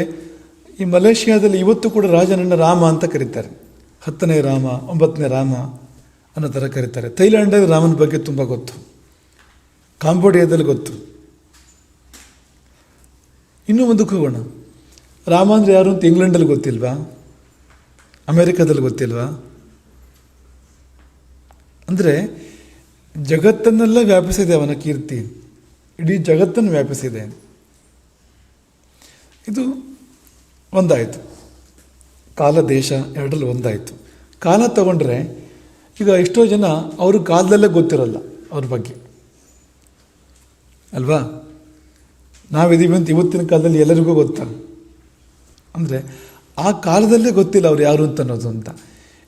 ಈ ಮಲೇಷ್ಯಾದಲ್ಲಿ ಇವತ್ತು ಕೂಡ ರಾಜನನ್ನು ರಾಮ ಅಂತ ಕರೀತಾರೆ. 10ನೇ ರಾಮ, 9ನೇ ರಾಮ ಅನ್ನೋ ಥರ ಕರೀತಾರೆ. ಥೈಲ್ಯಾಂಡಲ್ಲಿ ರಾಮನ ಬಗ್ಗೆ ತುಂಬ ಗೊತ್ತು, ಕಾಂಬೋಡಿಯಾದಲ್ಲಿ ಗೊತ್ತು. ಇನ್ನೂ ಮುಂದಕ್ಕೆ ಹೋಗೋಣ. ರಾಮ ಅಂದರೆ ಯಾರು ಅಂತ ಇಂಗ್ಲೆಂಡಲ್ಲಿ ಗೊತ್ತಿಲ್ವಾ? ಅಮೇರಿಕಾದಲ್ಲಿ ಗೊತ್ತಿಲ್ವಾ? ಅಂದರೆ ಜಗತ್ತನ್ನೆಲ್ಲ ವ್ಯಾಪಿಸಿದೆ ಅವನ ಕೀರ್ತಿ, ಇಡೀ ಜಗತ್ತನ್ನು ವ್ಯಾಪಿಸಿದೆ. ಇದು ಒಂದಾಯಿತು. ಕಾಲ ದೇಶ ಎರಡರಲ್ಲಿ ಒಂದಾಯಿತು. ಕಾಲ ತಗೊಂಡ್ರೆ ಈಗ ಎಷ್ಟೋ ಜನ ಅವ್ರ ಕಾಲದಲ್ಲೇ ಗೊತ್ತಿರಲ್ಲ ಅವ್ರ ಬಗ್ಗೆ ಅಲ್ವಾ? ನಾವಿದ್ದೀವಿ ಅಂತ ಇವತ್ತಿನ ಕಾಲದಲ್ಲಿ ಎಲ್ಲರಿಗೂ ಗೊತ್ತಾ? ಅಂದರೆ ಆ ಕಾಲದಲ್ಲೇ ಗೊತ್ತಿಲ್ಲ ಅವ್ರು ಯಾರು ಅಂತ ಅನ್ನೋದು ಅಂತ.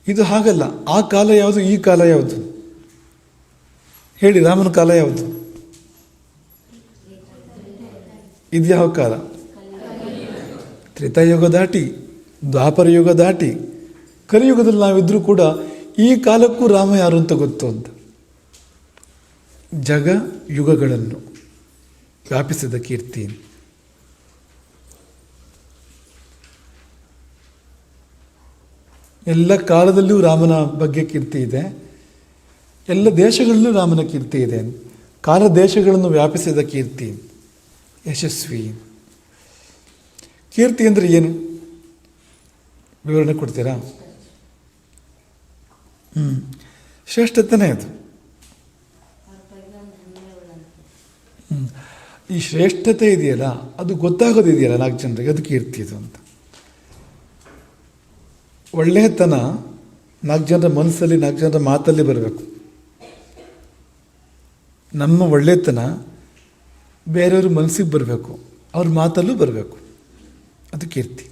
ಇದು ಹಾಗಲ್ಲ. ಆ ಕಾಲ ಯಾವುದು, ಈ ಕಾಲ ಯಾವುದು ಹೇಳಿ? ರಾಮನ ಕಾಲ ಯಾವುದು? ಇದು ಯಾವ ಕಾಲ? ತ್ರೇತಾಯುಗ ದಾಟಿ, ದ್ವಾಪರ ಯುಗ ದಾಟಿ, ಕಲಿಯುಗದಲ್ಲಿ ನಾವಿದ್ರೂ ಕೂಡ ಈ ಕಾಲಕ್ಕೂ ರಾಮ ಯಾರು ಅಂತ ಗೊತ್ತು ಅಂತ. ಜಗ ಯುಗಗಳನ್ನು ವ್ಯಾಪಿಸಿದ ಕೀರ್ತಿ. ಎಲ್ಲ ಕಾಲದಲ್ಲೂ ರಾಮನ ಬಗ್ಗೆ ಕೀರ್ತಿ ಇದೆ, ಎಲ್ಲ ದೇಶಗಳಲ್ಲೂ ರಾಮನ ಕೀರ್ತಿ ಇದೆ. ಕಾಲ ದೇಶಗಳನ್ನು ವ್ಯಾಪಿಸಿದ ಕೀರ್ತಿ, ಯಶಸ್ವಿ. ಕೀರ್ತಿ ಅಂದರೆ ಏನು? ವಿವರಣೆ ಕೊಡ್ತೀರಾ? ಶ್ರೇಷ್ಠತೆನೇ ಅದು. ಈ ಶ್ರೇಷ್ಠತೆ ಇದೆಯಲ್ಲ, ಅದು ಗೊತ್ತಾಗೋದಿದೆಯಲ್ಲ 4 ಜನರಿಗೆ, ಅದು ಕೀರ್ತಿ ಇದು ಅಂತ. ಒಳ್ಳೆಯತನ 4 ಜನರ ಮನಸ್ಸಲ್ಲಿ, 4 ಜನರ ಮಾತಲ್ಲಿ ಬರಬೇಕು. ನಮ್ಮ ಒಳ್ಳೆಯತನ ಬೇರೆಯವ್ರ ಮನಸ್ಸಿಗೆ ಬರಬೇಕು, ಅವ್ರ ಮಾತಲ್ಲೂ ಬರಬೇಕು, ಅದು ಕೀರ್ತಿ.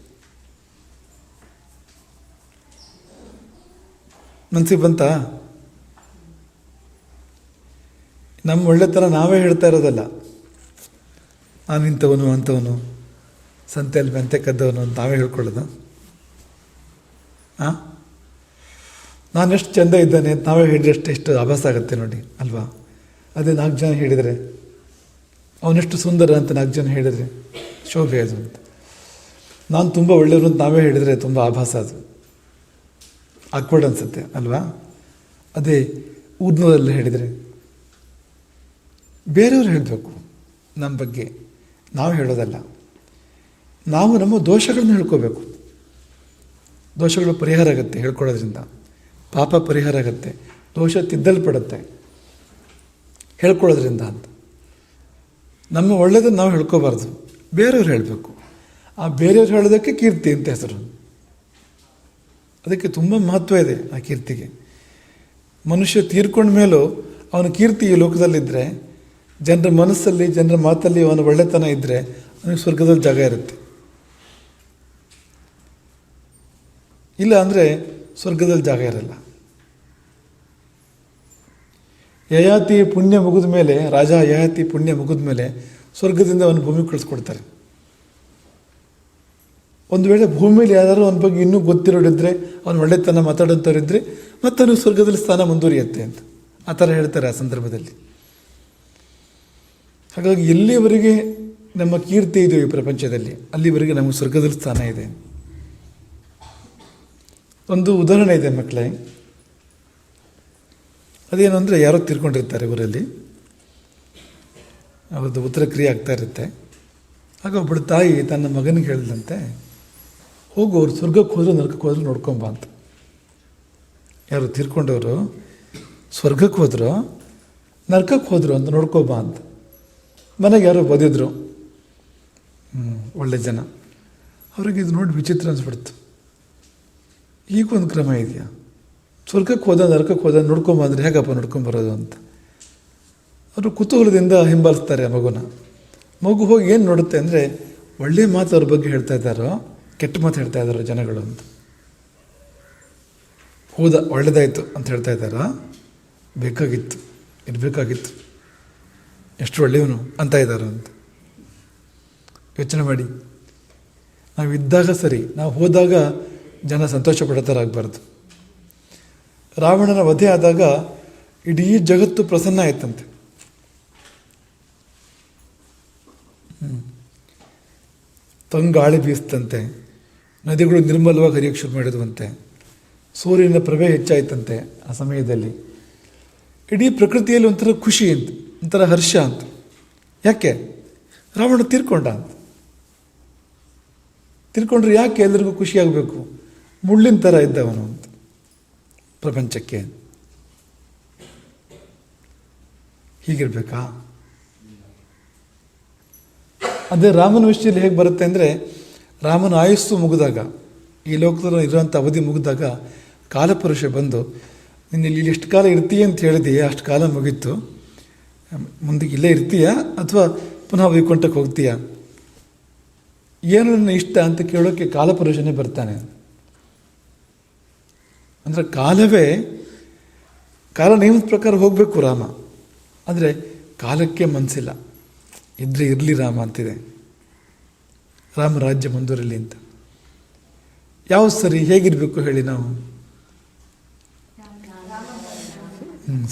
ಮನಸ್ಸಿಗೆ ಬಂತಾ? ನಮ್ಮ ಒಳ್ಳೆತನ ನಾವೇ ಹೇಳ್ತಾ ಇರೋದಲ್ಲ, ನಾನು ಇಂಥವನು ಅಂಥವನು, ಸಂತೆಯಲ್ಲಿ ಮೆಂತೆ ಕದ್ದವನು ಅಂತ ನಾವೇ ಹೇಳ್ಕೊಳ್ಳೋದು. ನಾನೆಷ್ಟು ಚೆಂದ ಇದ್ದಾನೆ ಅಂತ ನಾವೇ ಹೇಳಿದಷ್ಟು ಎಷ್ಟು ಆಭಾಸ ಆಗುತ್ತೆ ನೋಡಿ, ಅಲ್ವಾ? ಅದೇ 4 ಜನ ಹೇಳಿದರೆ, ಅವನೆಷ್ಟು ಸುಂದರ ಅಂತ 4 ಜನ ಹೇಳಿದರೆ ಶೋಭೆ ಅದು ಅಂತ. ನಾನು ತುಂಬ ಒಳ್ಳೆಯವರು ಅಂತ ನಾವೇ ಹೇಳಿದರೆ ತುಂಬ ಆಭಾಸ, ಅದು ಆಕ್ವರ್ಡ್ ಅನಿಸುತ್ತೆ, ಅಲ್ವಾ? ಅದೇ ಊರಿನವರೆಲ್ಲ ಹೇಳಿದರೆ. ಬೇರೆಯವ್ರು ಹೇಳಬೇಕು ನಮ್ಮ ಬಗ್ಗೆ, ನಾವು ಹೇಳೋದಲ್ಲ. ನಾವು ನಮ್ಮ ದೋಷಗಳನ್ನ ಹೇಳ್ಕೋಬೇಕು. ದೋಷಗಳು ಪರಿಹಾರ ಆಗುತ್ತೆ ಹೇಳ್ಕೊಳ್ಳೋದ್ರಿಂದ, ಪಾಪ ಪರಿಹಾರ ಆಗುತ್ತೆ, ದೋಷ ತಿದ್ದಲ್ಪಡುತ್ತೆ ಹೇಳ್ಕೊಳ್ಳೋದ್ರಿಂದ ಅಂತ. ನಮ್ಮ ಒಳ್ಳೆಯದನ್ನು ನಾವು ಹೇಳ್ಕೋಬಾರ್ದು, ಬೇರೆಯವ್ರು ಹೇಳಬೇಕು. ಆ ಬೇರೆಯವ್ರು ಹೇಳೋದಕ್ಕೆ ಕೀರ್ತಿ ಅಂತ ಹೆಸರು. ಅದಕ್ಕೆ ತುಂಬ ಮಹತ್ವ ಇದೆ ಆ ಕೀರ್ತಿಗೆ. ಮನುಷ್ಯ ತೀರ್ಕೊಂಡ ಮೇಲೂ ಅವನ ಕೀರ್ತಿ ಈ ಲೋಕದಲ್ಲಿದ್ದರೆ, ಜನರ ಮನಸ್ಸಲ್ಲಿ, ಜನರ ಮಾತಲ್ಲಿ ಅವನ ಒಳ್ಳೆತನ ಇದ್ದರೆ, ಅವನಿಗೆ ಸ್ವರ್ಗದಲ್ಲಿ ಜಾಗ ಇರುತ್ತೆ. ಇಲ್ಲ ಅಂದರೆ ಸ್ವರ್ಗದಲ್ಲಿ ಜಾಗ ಇರಲ್ಲ. ಯಯಾತಿ ಪುಣ್ಯ ಮುಗಿದ ಮೇಲೆ, ರಾಜ ಯಯಾತಿ ಪುಣ್ಯ ಮುಗಿದ ಮೇಲೆ ಸ್ವರ್ಗದಿಂದ ಅವನ ಭೂಮಿಗೆ ಕಳಿಸ್ಕೊಡ್ತಾರೆ. ಒಂದು ವೇಳೆ ಭೂಮಿಯಲ್ಲಿ ಯಾರು ಅವನ ಬಗ್ಗೆ ಇನ್ನೂ ಗೊತ್ತಿರೋಡಿದ್ರೆ, ಅವನ ಒಳ್ಳೆತನ ಮಾತಾಡೋಂಥವ್ರಿದ್ರೆ, ಮತ್ತು ಅವನು ಸ್ವರ್ಗದಲ್ಲಿ ಸ್ಥಾನ ಮುಂದುವರಿಯುತ್ತೆ ಅಂತ ಆ ಥರ ಹೇಳ್ತಾರೆ ಆ ಸಂದರ್ಭದಲ್ಲಿ. ಹಾಗಾಗಿ ಎಲ್ಲಿವರೆಗೆ ನಮ್ಮ ಕೀರ್ತಿ ಇದೆ ಈ ಪ್ರಪಂಚದಲ್ಲಿ, ಅಲ್ಲಿವರೆಗೆ ನಮಗೆ ಸ್ವರ್ಗದಲ್ಲಿ ಸ್ಥಾನ ಇದೆ. ಒಂದು ಉದಾಹರಣೆ ಇದೆ ಮಕ್ಕಳೇ. ಅದೇನು ಅಂದರೆ, ಯಾರೋ ತೀರ್ಕೊಂಡಿರ್ತಾರೆ ಊರಲ್ಲಿ, ಅವ್ರದ್ದು ಉತ್ತರ ಕ್ರಿಯೆ ಆಗ್ತಾ ಇರುತ್ತೆ. ಆಗ ಒಬ್ಬಳು ತಾಯಿ ತನ್ನ ಮಗನಿಗೆ ಹೇಳಿದಂತೆ, ಹೋಗು ಅವ್ರು ಸ್ವರ್ಗಕ್ಕೆ ಹೋದ್ರು ನರಕಕ್ಕೆ ಹೋದ್ರು ನೋಡ್ಕೊಂಬ ಅಂತ. ಯಾರು ತೀರ್ಕೊಂಡವರು ಸ್ವರ್ಗಕ್ಕೆ ಹೋದ್ರು ನರಕಕ್ಕೆ ಹೋದ್ರು ಅಂತ ನೋಡ್ಕೊಬಾ ಅಂತ. ಮನೆಗೆ ಯಾರೋ ಬದಿದ್ರು, ಒಳ್ಳೆ ಜನ. ಅವ್ರಿಗೆ ಇದು ನೋಡಿ ವಿಚಿತ್ರ ಅನಿಸ್ಬಿಡ್ತು. ಈಗೊಂದು ಕ್ರಮ ಇದೆಯಾ? ಸ್ವರ್ಗಕ್ಕೆ ಹೋದ ನರಕಕ್ಕೆ ಹೋದ ನೋಡ್ಕೊಂಬಂದ್ರೆ ಹೇಗಪ್ಪ ನೋಡ್ಕೊಂಬರೋದು ಅಂತ. ಅವರು ಕುತೂಹಲದಿಂದ ಹಿಂಬಾಲಿಸ್ತಾರೆ ಆ ಮಗುನ. ಮಗು ಹೋಗಿ ಏನು ನೋಡುತ್ತೆ ಅಂದರೆ, ಒಳ್ಳೆಯ ಮಾತು ಅವ್ರ ಬಗ್ಗೆ ಹೇಳ್ತಾ ಇದ್ದಾರೋ ಕೆಟ್ಟ ಮಾತು ಹೇಳ್ತಾ ಇದ್ದಾರೋ ಜನಗಳು ಅಂತ. ಹೌದಾ ಒಳ್ಳೆಯದಾಯಿತು ಅಂತ ಹೇಳ್ತಾ ಇದ್ದಾರಾ, ಬೇಕಾಗಿತ್ತು ಇರಬೇಕಾಗಿತ್ತು, ಎಷ್ಟು ಒಳ್ಳೆಯವನು ಅಂತ ಇದ್ದಾರೋ ಅಂತ. ಯೋಚನೆ ಮಾಡಿ. ನಾವು ಇದ್ದಾಗ ಸರಿ, ನಾವು ಹೋದಾಗ ಜನ ಸಂತೋಷ ಪಡೋ ಥರ ಆಗಬಾರ್ದು. ರಾವಣನ ವಧೆ ಆದಾಗ ಇಡೀ ಜಗತ್ತು ಪ್ರಸನ್ನ ಆಯ್ತಂತೆ. ತಂಗಾಳಿ ಬೀಸ್ತಂತೆ, ನದಿಗಳು ನಿರ್ಮಲವಾಗಿ ಹರಿಯಕ್ಕೆ ಶುರು ಮಾಡಿದ್ವಂತೆ, ಸೂರ್ಯನ ಪ್ರಭೆ ಹೆಚ್ಚಾಯ್ತಂತೆ. ಆ ಸಮಯದಲ್ಲಿ ಇಡೀ ಪ್ರಕೃತಿಯಲ್ಲಿ ಒಂಥರ ಖುಷಿ ಅಂತ, ಒಂಥರ ಹರ್ಷ ಅಂತ. ಯಾಕೆ? ರಾವಣ ತೀರ್ಕೊಂಡ ಅಂತ. ತೀರ್ಕೊಂಡ್ರೆ ಯಾಕೆ ಎಲ್ರಿಗೂ ಖುಷಿಯಾಗಬೇಕು? ಮುಳ್ಳಿನ ಥರ ಇದ್ದವನು ಅಂತ ಪ್ರಪಂಚಕ್ಕೆ. ಹೀಗಿರ್ಬೇಕಾ? ಅದೇ ರಾಮನ ವಿಷಯದಲ್ಲಿ ಹೇಗೆ ಬರುತ್ತೆ ಅಂದರೆ, ರಾಮನ ಆಯುಸ್ಸು ಮುಗಿದಾಗ, ಈ ಲೋಕದಲ್ಲಿ ಇರುವಂಥ ಅವಧಿ ಮುಗಿದಾಗ ಕಾಲಪುರುಷ ಬಂದು, ನೀನು ಇಲ್ಲಿ ಎಷ್ಟು ಕಾಲ ಇರ್ತೀಯ ಅಂತ ಹೇಳಿದೆಯಾ, ಅಷ್ಟು ಕಾಲ ಮುಗೀತು, ಮುಂದಕ್ಕೆ ಇಲ್ಲೇ ಇರ್ತೀಯಾ ಅಥವಾ ಪುನಃ ವೈಕುಂಠಕ್ಕೆ ಹೋಗ್ತೀಯಾ, ಏನು ನನ್ನ ಇಷ್ಟ ಅಂತ ಕೇಳೋಕ್ಕೆ ಕಾಲಪುರುಷನೇ ಬರ್ತಾನೆ. ಅಂದರೆ ಕಾಲವೇ, ಕಾಲ ನಿಯಮದ ಪ್ರಕಾರ ಹೋಗಬೇಕು ರಾಮ, ಆದರೆ ಕಾಲಕ್ಕೆ ಮನಸ್ಸಿಲ್ಲ. ಇದ್ರೆ ಇರಲಿ ರಾಮ ಅಂತಿದೆ, ರಾಮ ರಾಜ್ಯ ಮುಂದುವರಿಲಿ ಅಂತ. ಯಾವುದು ಸರಿ? ಹೇಗಿರಬೇಕು ಹೇಳಿ ನಾವು?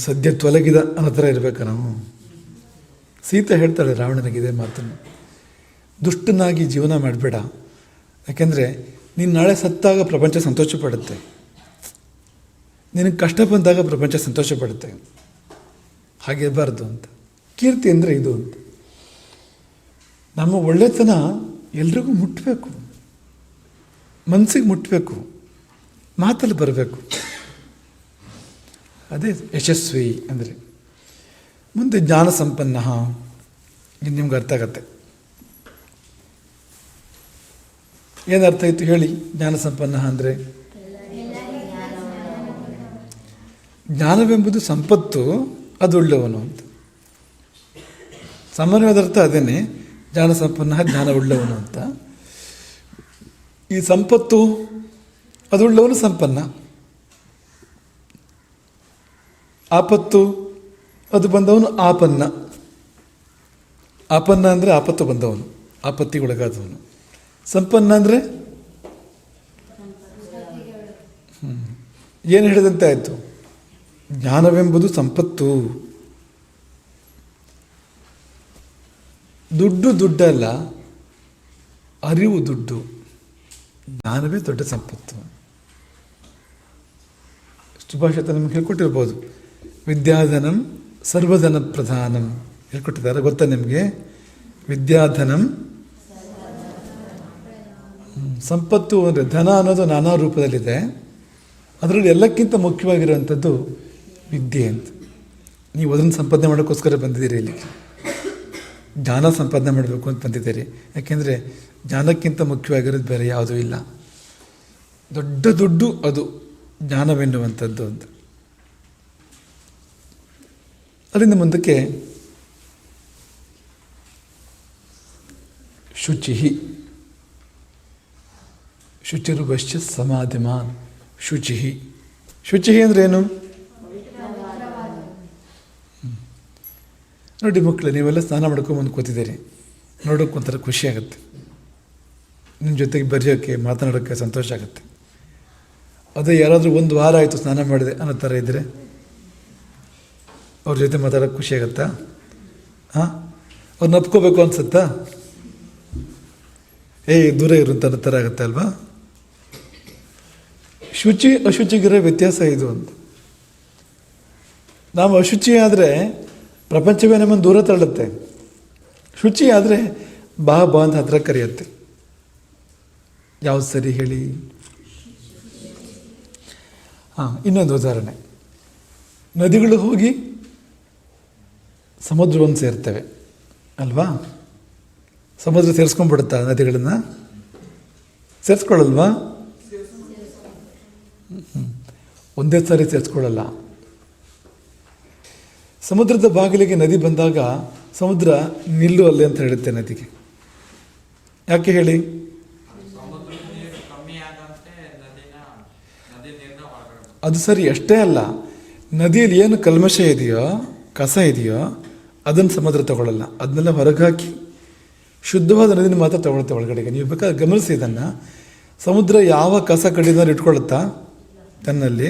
ಸದ್ಯ ತೊಲಗಿದ ಅನ್ನೋ ಥರ ಇರಬೇಕಾ ನಾವು? ಸೀತೆ ಹೇಳ್ತಾಳೆ ರಾವಣನಿಗಿದೆ ಮಾತನ್ನು, ದುಷ್ಟನಾಗಿ ಜೀವನ ಮಾಡಬೇಡ, ಯಾಕೆಂದರೆ ನೀನು ನಾಳೆ ಸತ್ತಾಗ ಪ್ರಪಂಚ ಸಂತೋಷ ಪಡುತ್ತೆ, ನಿನಗೆ ಕಷ್ಟ ಬಂದಾಗ ಪ್ರಪಂಚ ಸಂತೋಷ ಪಡುತ್ತೆ, ಹಾಗೆ ಇರಬಾರ್ದು ಅಂತ. ಕೀರ್ತಿ ಅಂದರೆ ಇದು ಅಂತ. ನಮ್ಮ ಒಳ್ಳೆತನ ಎಲ್ರಿಗೂ ಮುಟ್ಟಬೇಕು, ಮನಸ್ಸಿಗೆ ಮುಟ್ಟಬೇಕು, ಮಾತಲ್ಲಿ ಬರಬೇಕು. ಅದೇ ಯಶಸ್ವಿ ಅಂದರೆ. ಮುಂದೆ ಜ್ಞಾನ ಸಂಪನ್ನ, ಇದು ನಿಮ್ಗೆ ಅರ್ಥ ಆಗತ್ತೆ. ಏನು ಅರ್ಥ ಆಯಿತು ಹೇಳಿ? ಜ್ಞಾನ ಸಂಪನ್ನ ಅಂದರೆ ಜ್ಞಾನವೆಂಬುದು ಸಂಪತ್ತು, ಅದು ಉಳ್ಳವನು ಅಂತ. ಸಾಮಾನ್ಯವಾದ ಅರ್ಥ ಅದೇನೆ, ಜ್ಞಾನ ಸಂಪನ್ನ, ಜ್ಞಾನ ಉಳ್ಳವನು ಅಂತ. ಈ ಸಂಪತ್ತು ಅದುಳ್ಳವನು ಸಂಪನ್ನ, ಆಪತ್ತು ಅದು ಬಂದವನು ಆಪನ್ನ. ಆಪನ್ನ ಅಂದರೆ ಆಪತ್ತು ಬಂದವನು, ಆಪತ್ತಿಗೊಳಗಾದವನು. ಸಂಪನ್ನ ಅಂದರೆ ಏನು ಹೇಳಿದಂತೆ ಆಯಿತು? ಜ್ಞಾನವೆಂಬುದು ಸಂಪತ್ತು. ದುಡ್ಡಲ್ಲ, ಅರಿವು ದುಡ್ಡು, ಜ್ಞಾನವೇ ದೊಡ್ಡ ಸಂಪತ್ತು. ಸುಭಾಷಿತ ನಿಮ್ಗೆ ಹೇಳ್ಕೊಟ್ಟಿರ್ಬೋದು, ವಿದ್ಯಾಧನಂ ಸರ್ವಧನ ಪ್ರಧಾನಂ ಹೇಳ್ಕೊಟ್ಟಿದ್ದಾರೆ, ಗೊತ್ತಾ ನಿಮಗೆ? ವಿದ್ಯಾಧನಂ, ಸಂಪತ್ತು ಅಂದರೆ ಧನ ಅನ್ನೋದು ನಾನಾ ರೂಪದಲ್ಲಿದೆ. ಅದರಲ್ಲಿ ಎಲ್ಲಕ್ಕಿಂತ ಮುಖ್ಯವಾಗಿರುವಂಥದ್ದು ವಿದ್ಯೆ ಅಂತ. ನೀವು ಅದನ್ನು ಸಂಪಾದನೆ ಮಾಡೋಕ್ಕೋಸ್ಕರ ಬಂದಿದ್ದೀರಿ ಇಲ್ಲಿ, ಜ್ಞಾನ ಸಂಪಾದನೆ ಮಾಡಬೇಕು ಅಂತ ಬಂದಿದ್ದೀರಿ. ಯಾಕೆಂದರೆ ಜ್ಞಾನಕ್ಕಿಂತ ಮುಖ್ಯವಾಗಿರೋದು ಬೇರೆ ಯಾವುದೂ ಇಲ್ಲ. ದೊಡ್ಡ ದುಡ್ಡು ಅದು ಜ್ಞಾನವೆನ್ನುವಂಥದ್ದು ಅಂತ. ಅಲ್ಲಿಂದ ಮುಂದಕ್ಕೆ ಶುಚಿ, ಶುಚಿರುಭಶ್ಚ ಸಮಾಧಿಮಾನ್ ಶುಚಿ. ಶುಚಿ ಅಂದರೆ ಏನು? ನೋಡಿ ಮಕ್ಕಳು, ನೀವೆಲ್ಲ ಸ್ನಾನ ಮಾಡ್ಕೊಂಬಂದು ಕೂತಿದ್ದೀರಿ, ನೋಡೋಕೆ ಒಂಥರ ಖುಷಿ ಆಗುತ್ತೆ, ನಿಮ್ಮ ಜೊತೆಗೆ ಬರೆಯೋಕ್ಕೆ ಮಾತನಾಡೋಕ್ಕೆ ಸಂತೋಷ ಆಗುತ್ತೆ. ಅದೇ ಯಾರಾದರೂ ಒಂದು ವಾರ ಆಯಿತು ಸ್ನಾನ ಮಾಡಿದೆ ಅನ್ನೋ ಥರ ಇದ್ದರೆ ಅವ್ರ ಜೊತೆ ಮಾತಾಡೋಕ್ಕೆ ಖುಷಿ ಆಗುತ್ತಾ? ಹಾಂ, ಅವ್ರನ್ನ ಒಪ್ಕೋಬೇಕು ಅನ್ಸುತ್ತಾ? ದೂರ ಇರುವಂಥ ಅನ್ನೋ ಥರ ಆಗುತ್ತೆ ಅಲ್ವಾ? ಶುಚಿ ಅಶುಚಿಗಿರೋ ವ್ಯತ್ಯಾಸ ಇದು ಅಂತ. ನಾವು ಅಶುಚಿ ಆದರೆ ಪ್ರಪಂಚವೇ ನಮ್ಮನ್ನು ದೂರ ತಳ್ಳುತ್ತೆ, ಶುಚಿ ಆದರೆ ಬಾ ಬಾ ಅಂತ ಹತ್ರ ಕರೆಯುತ್ತೆ. ಯಾವ್ದು ಸರಿ ಹೇಳಿ? ಇನ್ನೊಂದು ಉದಾಹರಣೆ, ನದಿಗಳು ಹೋಗಿ ಸಮುದ್ರವನ್ನು ಸೇರ್ತವೆ ಅಲ್ವಾ? ಸಮುದ್ರ ಸೇರಿಸ್ಕೊಂಡ್ಬಿಡುತ್ತಾ ನದಿಗಳನ್ನು? ಸೇರಿಸ್ಕೊಳ್ಳಲ್ವಾ? ಒಂದೇ ಸಾರಿ ಸೇರಿಸ್ಕೊಳ್ಳಲ್ಲ. ಸಮುದ್ರದ ಬಾಗಿಲಿಗೆ ನದಿ ಬಂದಾಗ ಸಮುದ್ರ ನಿಲ್ಲು ಅಲ್ಲೇ ಅಂತ ಹೇಳುತ್ತೆ ನದಿಗೆ. ಯಾಕೆ ಹೇಳಿ? ಅದು ಸರಿ, ಅಷ್ಟೇ ಅಲ್ಲ, ನದಿಯಲ್ಲಿ ಏನು ಕಲ್ಮಶ ಇದೆಯೋ, ಕಸ ಇದೆಯೋ, ಅದನ್ನು ಸಮುದ್ರ ತಗೊಳ್ಳಲ್ಲ. ಅದನ್ನೆಲ್ಲ ಹೊರಗೆ ಹಾಕಿ ಶುದ್ಧವಾದ ನದಿನ ಮಾತ್ರ ತಗೊಳುತ್ತೆ ಒಳಗಡೆಗೆ. ನೀವು ಬೇಕಾದ್ರೆ ಗಮನಿಸಿ ಇದನ್ನು. ಸಮುದ್ರ ಯಾವ ಕಸ ಕಡಿದಾರು ಇಟ್ಕೊಳ್ಳುತ್ತಾ ತನ್ನಲ್ಲಿ?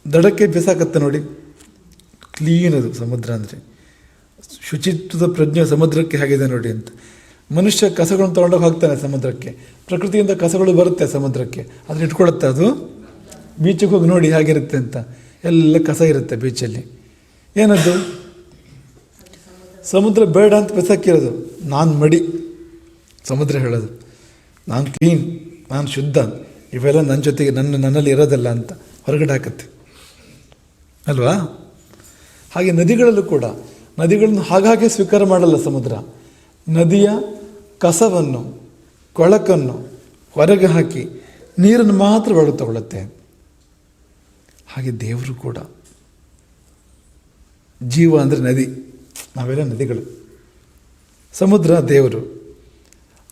ದಡಕ್ಕೆ ಬಿಸಾಕತ್ತೆ ನೋಡಿ, ಕ್ಲೀನ್ ಅದು ಸಮುದ್ರ ಅಂದರೆ. ಶುಚಿತ್ವದ ಪ್ರಜ್ಞೆ ಸಮುದ್ರಕ್ಕೆ ಆಗಿದೆ ನೋಡಿ ಅಂತ. ಮನುಷ್ಯ ಕಸಗಳನ್ನು ತೊಗೊಂಡೋಗಿ ಹಾಕ್ತಾನೆ ಸಮುದ್ರಕ್ಕೆ, ಪ್ರಕೃತಿಯಿಂದ ಕಸಗಳು ಬರುತ್ತೆ ಸಮುದ್ರಕ್ಕೆ, ಅದನ್ನ ಇಟ್ಕೊಳ್ಳುತ್ತೆ ಅದು. ಬೀಚಿಗೆ ಹೋಗಿ ನೋಡಿ ಹೇಗಿರುತ್ತೆ ಅಂತ, ಎಲ್ಲ ಕಸ ಇರುತ್ತೆ ಬೀಚಲ್ಲಿ. ಏನದು? ಸಮುದ್ರ ಬೇಡ ಅಂತ ಬಿಸಾಕಿರೋದು. ನಾನು ಮಡಿ, ಸಮುದ್ರ ಹೇಳೋದು ನಾನು ಕ್ಲೀನ್, ನಾನು ಶುದ್ಧ, ಇವೆಲ್ಲ ನನ್ನ ಜೊತೆಗೆ ನನ್ನಲ್ಲಿ ಇರೋದಲ್ಲ ಅಂತ ಹೊರಗಡೆ ಹಾಕತ್ತೆ ಅಲ್ವಾ? ಹಾಗೆ ನದಿಗಳಲ್ಲೂ ಕೂಡ, ನದಿಗಳನ್ನು ಹಾಗಾಗಿ ಸ್ವೀಕಾರ ಮಾಡಲ್ಲ ಸಮುದ್ರ. ನದಿಯ ಕಸವನ್ನು, ಕೊಳಕನ್ನು ಹೊರಗೆ ಹಾಕಿ ನೀರನ್ನು ಮಾತ್ರ ಒಳಗೆ ತಗೊಳ್ಳುತ್ತೆ. ಹಾಗೆ ದೇವರು ಕೂಡ, ಜೀವ ಅಂದರೆ ನದಿ, ನಾವೆಲ್ಲ ನದಿಗಳು. ಸಮುದ್ರ ದೇವರು,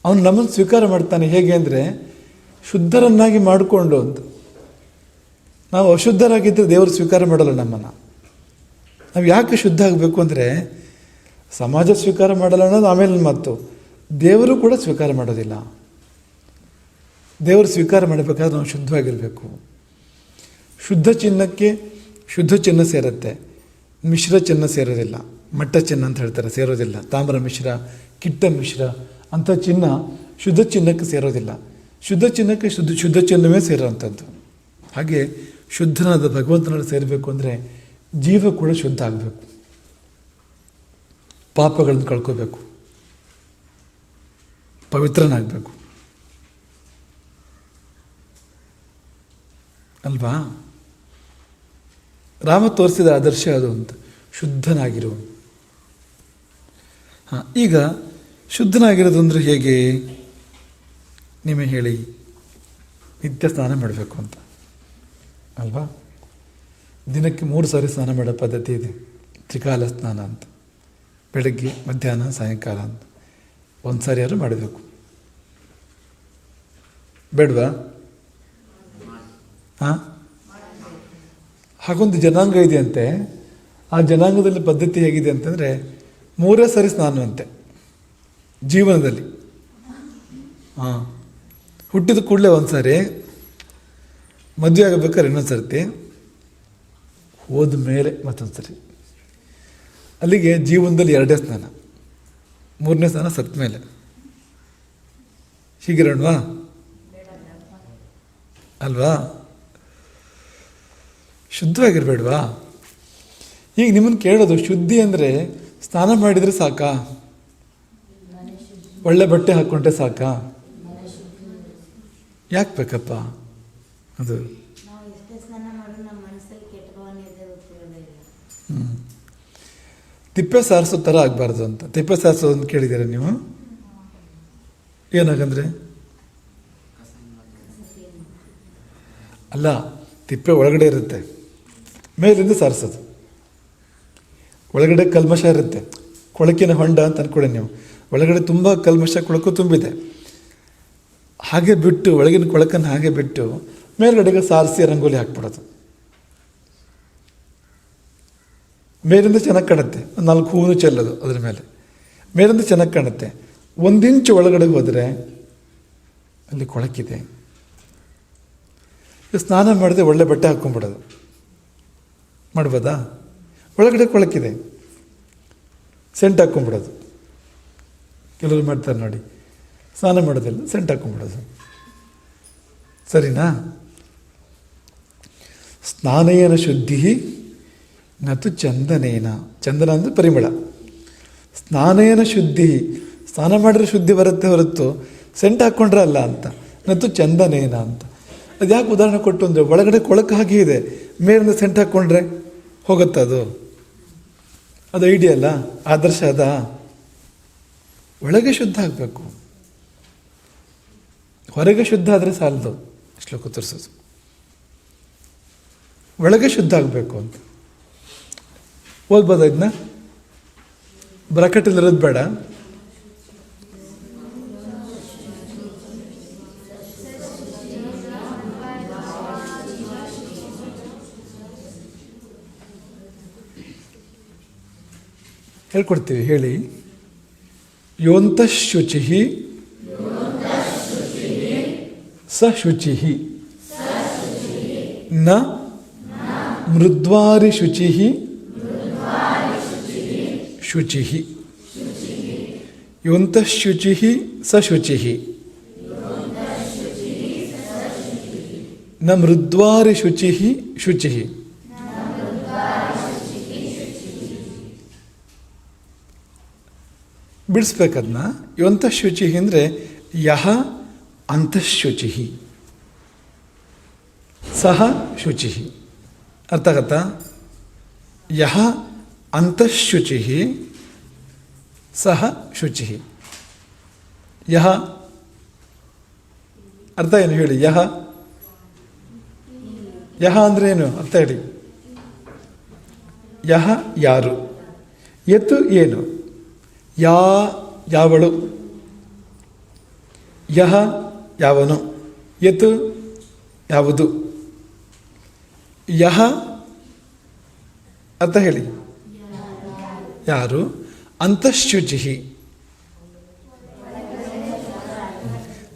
ಅವನು ನಮ್ಮನ್ನು ಸ್ವೀಕಾರ ಮಾಡ್ತಾನೆ. ಹೇಗೆ ಅಂದರೆ ಶುದ್ಧರನ್ನಾಗಿ ಮಾಡಿಕೊಂಡು ಅಂತ. ನಾವು ಅಶುದ್ಧರಾಗಿದ್ದರೆ ದೇವರು ಸ್ವೀಕಾರ ಮಾಡಲ್ಲ ನಮ್ಮನ್ನು. ನಾವು ಯಾಕೆ ಶುದ್ಧ ಆಗಬೇಕು ಅಂದರೆ, ಸಮಾಜ ಸ್ವೀಕಾರ ಮಾಡಲ್ಲ ಅನ್ನೋದು ಆಮೇಲೆ ಮಾತು, ದೇವರು ಕೂಡ ಸ್ವೀಕಾರ ಮಾಡೋದಿಲ್ಲ. ದೇವರು ಸ್ವೀಕಾರ ಮಾಡಬೇಕಾದ್ರೆ ನಾವು ಶುದ್ಧವಾಗಿರಬೇಕು. ಶುದ್ಧ ಚಿನ್ನಕ್ಕೆ ಶುದ್ಧ ಚಿನ್ನ ಸೇರುತ್ತೆ, ಮಿಶ್ರ ಚಿನ್ನ ಸೇರೋದಿಲ್ಲ. ಮಟ್ಟ ಚಿನ್ನ ಅಂತ ಹೇಳ್ತಾರೆ, ಸೇರೋದಿಲ್ಲ. ತಾಮ್ರ ಮಿಶ್ರ, ಕಿಟ್ಟ ಮಿಶ್ರ ಅಂಥ ಚಿನ್ನ ಶುದ್ಧ ಚಿನ್ನಕ್ಕೆ ಸೇರೋದಿಲ್ಲ. ಶುದ್ಧ ಚಿನ್ನಕ್ಕೆ ಶುದ್ಧ ಚಿನ್ನವೇ ಸೇರೋವಂಥದ್ದು. ಹಾಗೆ ಶುದ್ಧನಾದ ಭಗವಂತನಲ್ಲಿ ಸೇರಬೇಕು ಅಂದರೆ ಜೀವ ಕೂಡ ಶುದ್ಧ ಆಗಬೇಕು, ಪಾಪಗಳನ್ನು ಕಳ್ಕೋಬೇಕು, ಪವಿತ್ರನಾಗಬೇಕು ಅಲ್ವಾ? ರಾಮ ತೋರಿಸಿದ ಆದರ್ಶ ಅದು ಅಂತ, ಶುದ್ಧನಾಗಿರು. ಹಾಂ, ಈಗ ಶುದ್ಧನಾಗಿರೋದು ಅಂದರೆ ಹೇಗೆ ನಿಮಗೆ ಹೇಳಿ? ನಿತ್ಯ ಸ್ನಾನ ಮಾಡಬೇಕು ಅಂತ ಅಲ್ವಾ? ದಿನಕ್ಕೆ 3 ಸಾರಿ ಸ್ನಾನ ಮಾಡೋ ಪದ್ಧತಿ ಇದೆ, ತ್ರಿಕಾಲ ಸ್ನಾನ ಅಂತ. ಬೆಳಗ್ಗೆ, ಮಧ್ಯಾಹ್ನ, ಸಾಯಂಕಾಲ ಅಂತ 1 ಸಾರಿ ಯಾರು ಮಾಡಬೇಕು. ಬೇಡವಾ? ಹಾಂ, ಹಾಗೊಂದು ಜನಾಂಗ ಇದೆಯಂತೆ. ಆ ಜನಾಂಗದಲ್ಲಿ ಪದ್ಧತಿ ಹೇಗಿದೆ ಅಂತಂದರೆ 3 ಸಾರಿ ಸ್ನಾನವಂತೆ ಜೀವನದಲ್ಲಿ. ಹಾಂ, ಹುಟ್ಟಿದ ಕೂಡಲೇ 1 ಸಾರಿ, ಮದುವೆ ಆಗಬೇಕಾದ್ರೆ 2 ಸರ್ತಿ, ಹೋದ ಮೇಲೆ ಮತ್ತೊಂದು ಸರಿ. ಅಲ್ಲಿಗೆ ಜೀವನದಲ್ಲಿ 2 ಸ್ನಾನ, 3ನೇ ಸ್ನಾನ ಸತ್ತ ಮೇಲೆ. ಹೀಗಿರೋಣವಾ ಅಲ್ವಾ? ಶುದ್ಧವಾಗಿರ್ಬೇಡ್ವಾ? ಈಗ ನಿಮ್ಮನ್ನು ಕೇಳೋದು, ಶುದ್ಧಿ ಅಂದರೆ ಸ್ನಾನ ಮಾಡಿದರೆ ಸಾಕಾ? ಒಳ್ಳೆ ಬಟ್ಟೆ ಹಾಕ್ಕೊಂಡ್ರೆ ಸಾಕಾ? ಯಾಕೆ ಬೇಕಪ್ಪ ಅದು? ತಿಪ್ಪೆ ಸಾರಿಸೋ ಥರ ಆಗಬಾರ್ದು ಅಂತ. ತಿಪ್ಪೆ ಸಾರಿಸೋದನ್ನು ಕೇಳಿದ್ದೀರ ನೀವು? ಏನಾಗಂದ್ರೆ ಅಲ್ಲ, ತಿಪ್ಪೆ ಒಳಗಡೆ ಇರುತ್ತೆ, ಮೇಲಿಂದ ಸಾರಿಸೋದು. ಒಳಗಡೆ ಕಲ್ಮಶ ಇರುತ್ತೆ, ಕೊಳಕಿನ ಹೊಂಡ ಅಂತ ಅಂದ್ಕೊಳ್ಳಿ ನೀವು. ಒಳಗಡೆ ತುಂಬ ಕಲ್ಮಶ, ಕೊಳಕು ತುಂಬಿದೆ. ಹಾಗೆ ಬಿಟ್ಟು, ಒಳಗಿನ ಕೊಳಕನ್ನು ಹಾಗೆ ಬಿಟ್ಟು ಮೇಲ್ಗಡೆಗೆ ಸಾರಿಸಿ ರಂಗೋಲಿ ಹಾಕ್ಬಿಡೋದು. ಮೇಲಿಂದ ಚೆನ್ನಾಗಿ ಕಾಣುತ್ತೆ, 4 ಹೂವು ಚೆಲ್ಲೋದು ಅದ್ರ ಮೇಲೆ. ಮೇಲಿಂದ ಚೆನ್ನಾಗಿ ಕಾಣುತ್ತೆ. 1 ಇಂಚು ಒಳಗಡೆ ಹೋದರೆ ಅಲ್ಲಿ ಕೊಳಕಿದೆ. ಸ್ನಾನ ಮಾಡದೆ ಒಳ್ಳೆ ಬಟ್ಟೆ ಹಾಕ್ಕೊಂಬಿಡೋದು ಮಾಡ್ಬೋದಾ? ಒಳಗಡೆ ಕೊಳಕಿದೆ, ಸೆಂಟ್ ಹಾಕ್ಕೊಂಬಿಡೋದು. ಕೆಲವರು ಮಾಡ್ತಾರೆ ನೋಡಿ, ಸ್ನಾನ ಮಾಡೋದಿಲ್ಲ, ಸೆಂಟ್ ಹಾಕ್ಕೊಂಬಿಡೋದು. ಸರಿನಾ? ಸ್ನಾನೇನ ಶುದ್ಧಿ ನತು ಚಂದನೇನ. ಚಂದನ ಅಂದರೆ ಪರಿಮಳ. ಸ್ನಾನೇನ ಶುದ್ಧಿ, ಸ್ನಾನ ಮಾಡಿದ್ರೆ ಶುದ್ಧಿ ಬರುತ್ತೆ ಹೊರತು ಸೆಂಟ್ ಹಾಕ್ಕೊಂಡ್ರೆ ಅಲ್ಲ ಅಂತ. ನತು ಚಂದನೇನ ಅಂತ. ಅದು ಯಾಕೆ ಉದಾಹರಣೆ ಕೊಟ್ಟು ಅಂದರೆ, ಒಳಗಡೆ ಕೊಳಕು ಹಾಗೆ ಇದೆ, ಮೇಲಿಂದ ಸೆಂಟ್ ಹಾಕ್ಕೊಂಡ್ರೆ ಹೋಗುತ್ತದು. ಅದು ಐಡಿಯಾ ಅಲ್ಲ, ಆದರ್ಶ ಅದ. ಒಳಗೆ ಶುದ್ಧ ಆಗಬೇಕು, ಹೊರಗೆ ಶುದ್ಧ ಆದರೆ ಸಾಲದು. ಶ್ಲೋಕ ತೋರಿಸೋದು ಒಳಗೆ ಶುದ್ಧ ಆಗಬೇಕು ಅಂತ. ಓದ್ಬೋದ ಇದನ್ನ? ಬ್ರಾಕೆಟಲ್ಲಿರೋದು ಬೇಡ. ಹೇಳ್ಕೊಡ್ತೀವಿ, ಹೇಳಿ. ಯೋಂತಃ ಶುಚಿ ಸ ಶುಚಿ ನ ಮೃದ್ವಾರಿ ಶುಚಿ ಶುಚಿ. ಯೋಂತಃ ಶುಚಿ ಸ ಶುಚಿ ನ ಮೃದ್ವಾರಿ ಶುಚಿ ಶುಚಿ. ಬಿಡಿಸ್ಬೇಕದನ್ನ. ಯೋಂತಃ ಶುಚಿ ಅಂದರೆ ಯಹ ಅಂತಃಶುಚಿ ಸಹ ಶುಚಿ. ಅರ್ಥ ಆಗತ್ತಾ? ಯಹ ಅಂತಃಶುಚಿ ಸಹ ಶುಚಿ. ಯಹ ಅರ್ಥ ಏನು ಹೇಳಿ? ಯಹ ಯಹ ಅಂದರೆ ಏನು ಅರ್ಥ ಹೇಳಿ? ಯಹ ಯಾರು, ಯತ್ ಏನು, ಯಾವಳು, ಯಹ ಯಾವನು, ಯತ್ ಯಾವುದು, ಯಹ ಅರ್ಥ ಹೇಳಿ? ಯಾರು. ಅಂತಃಶುಚಿ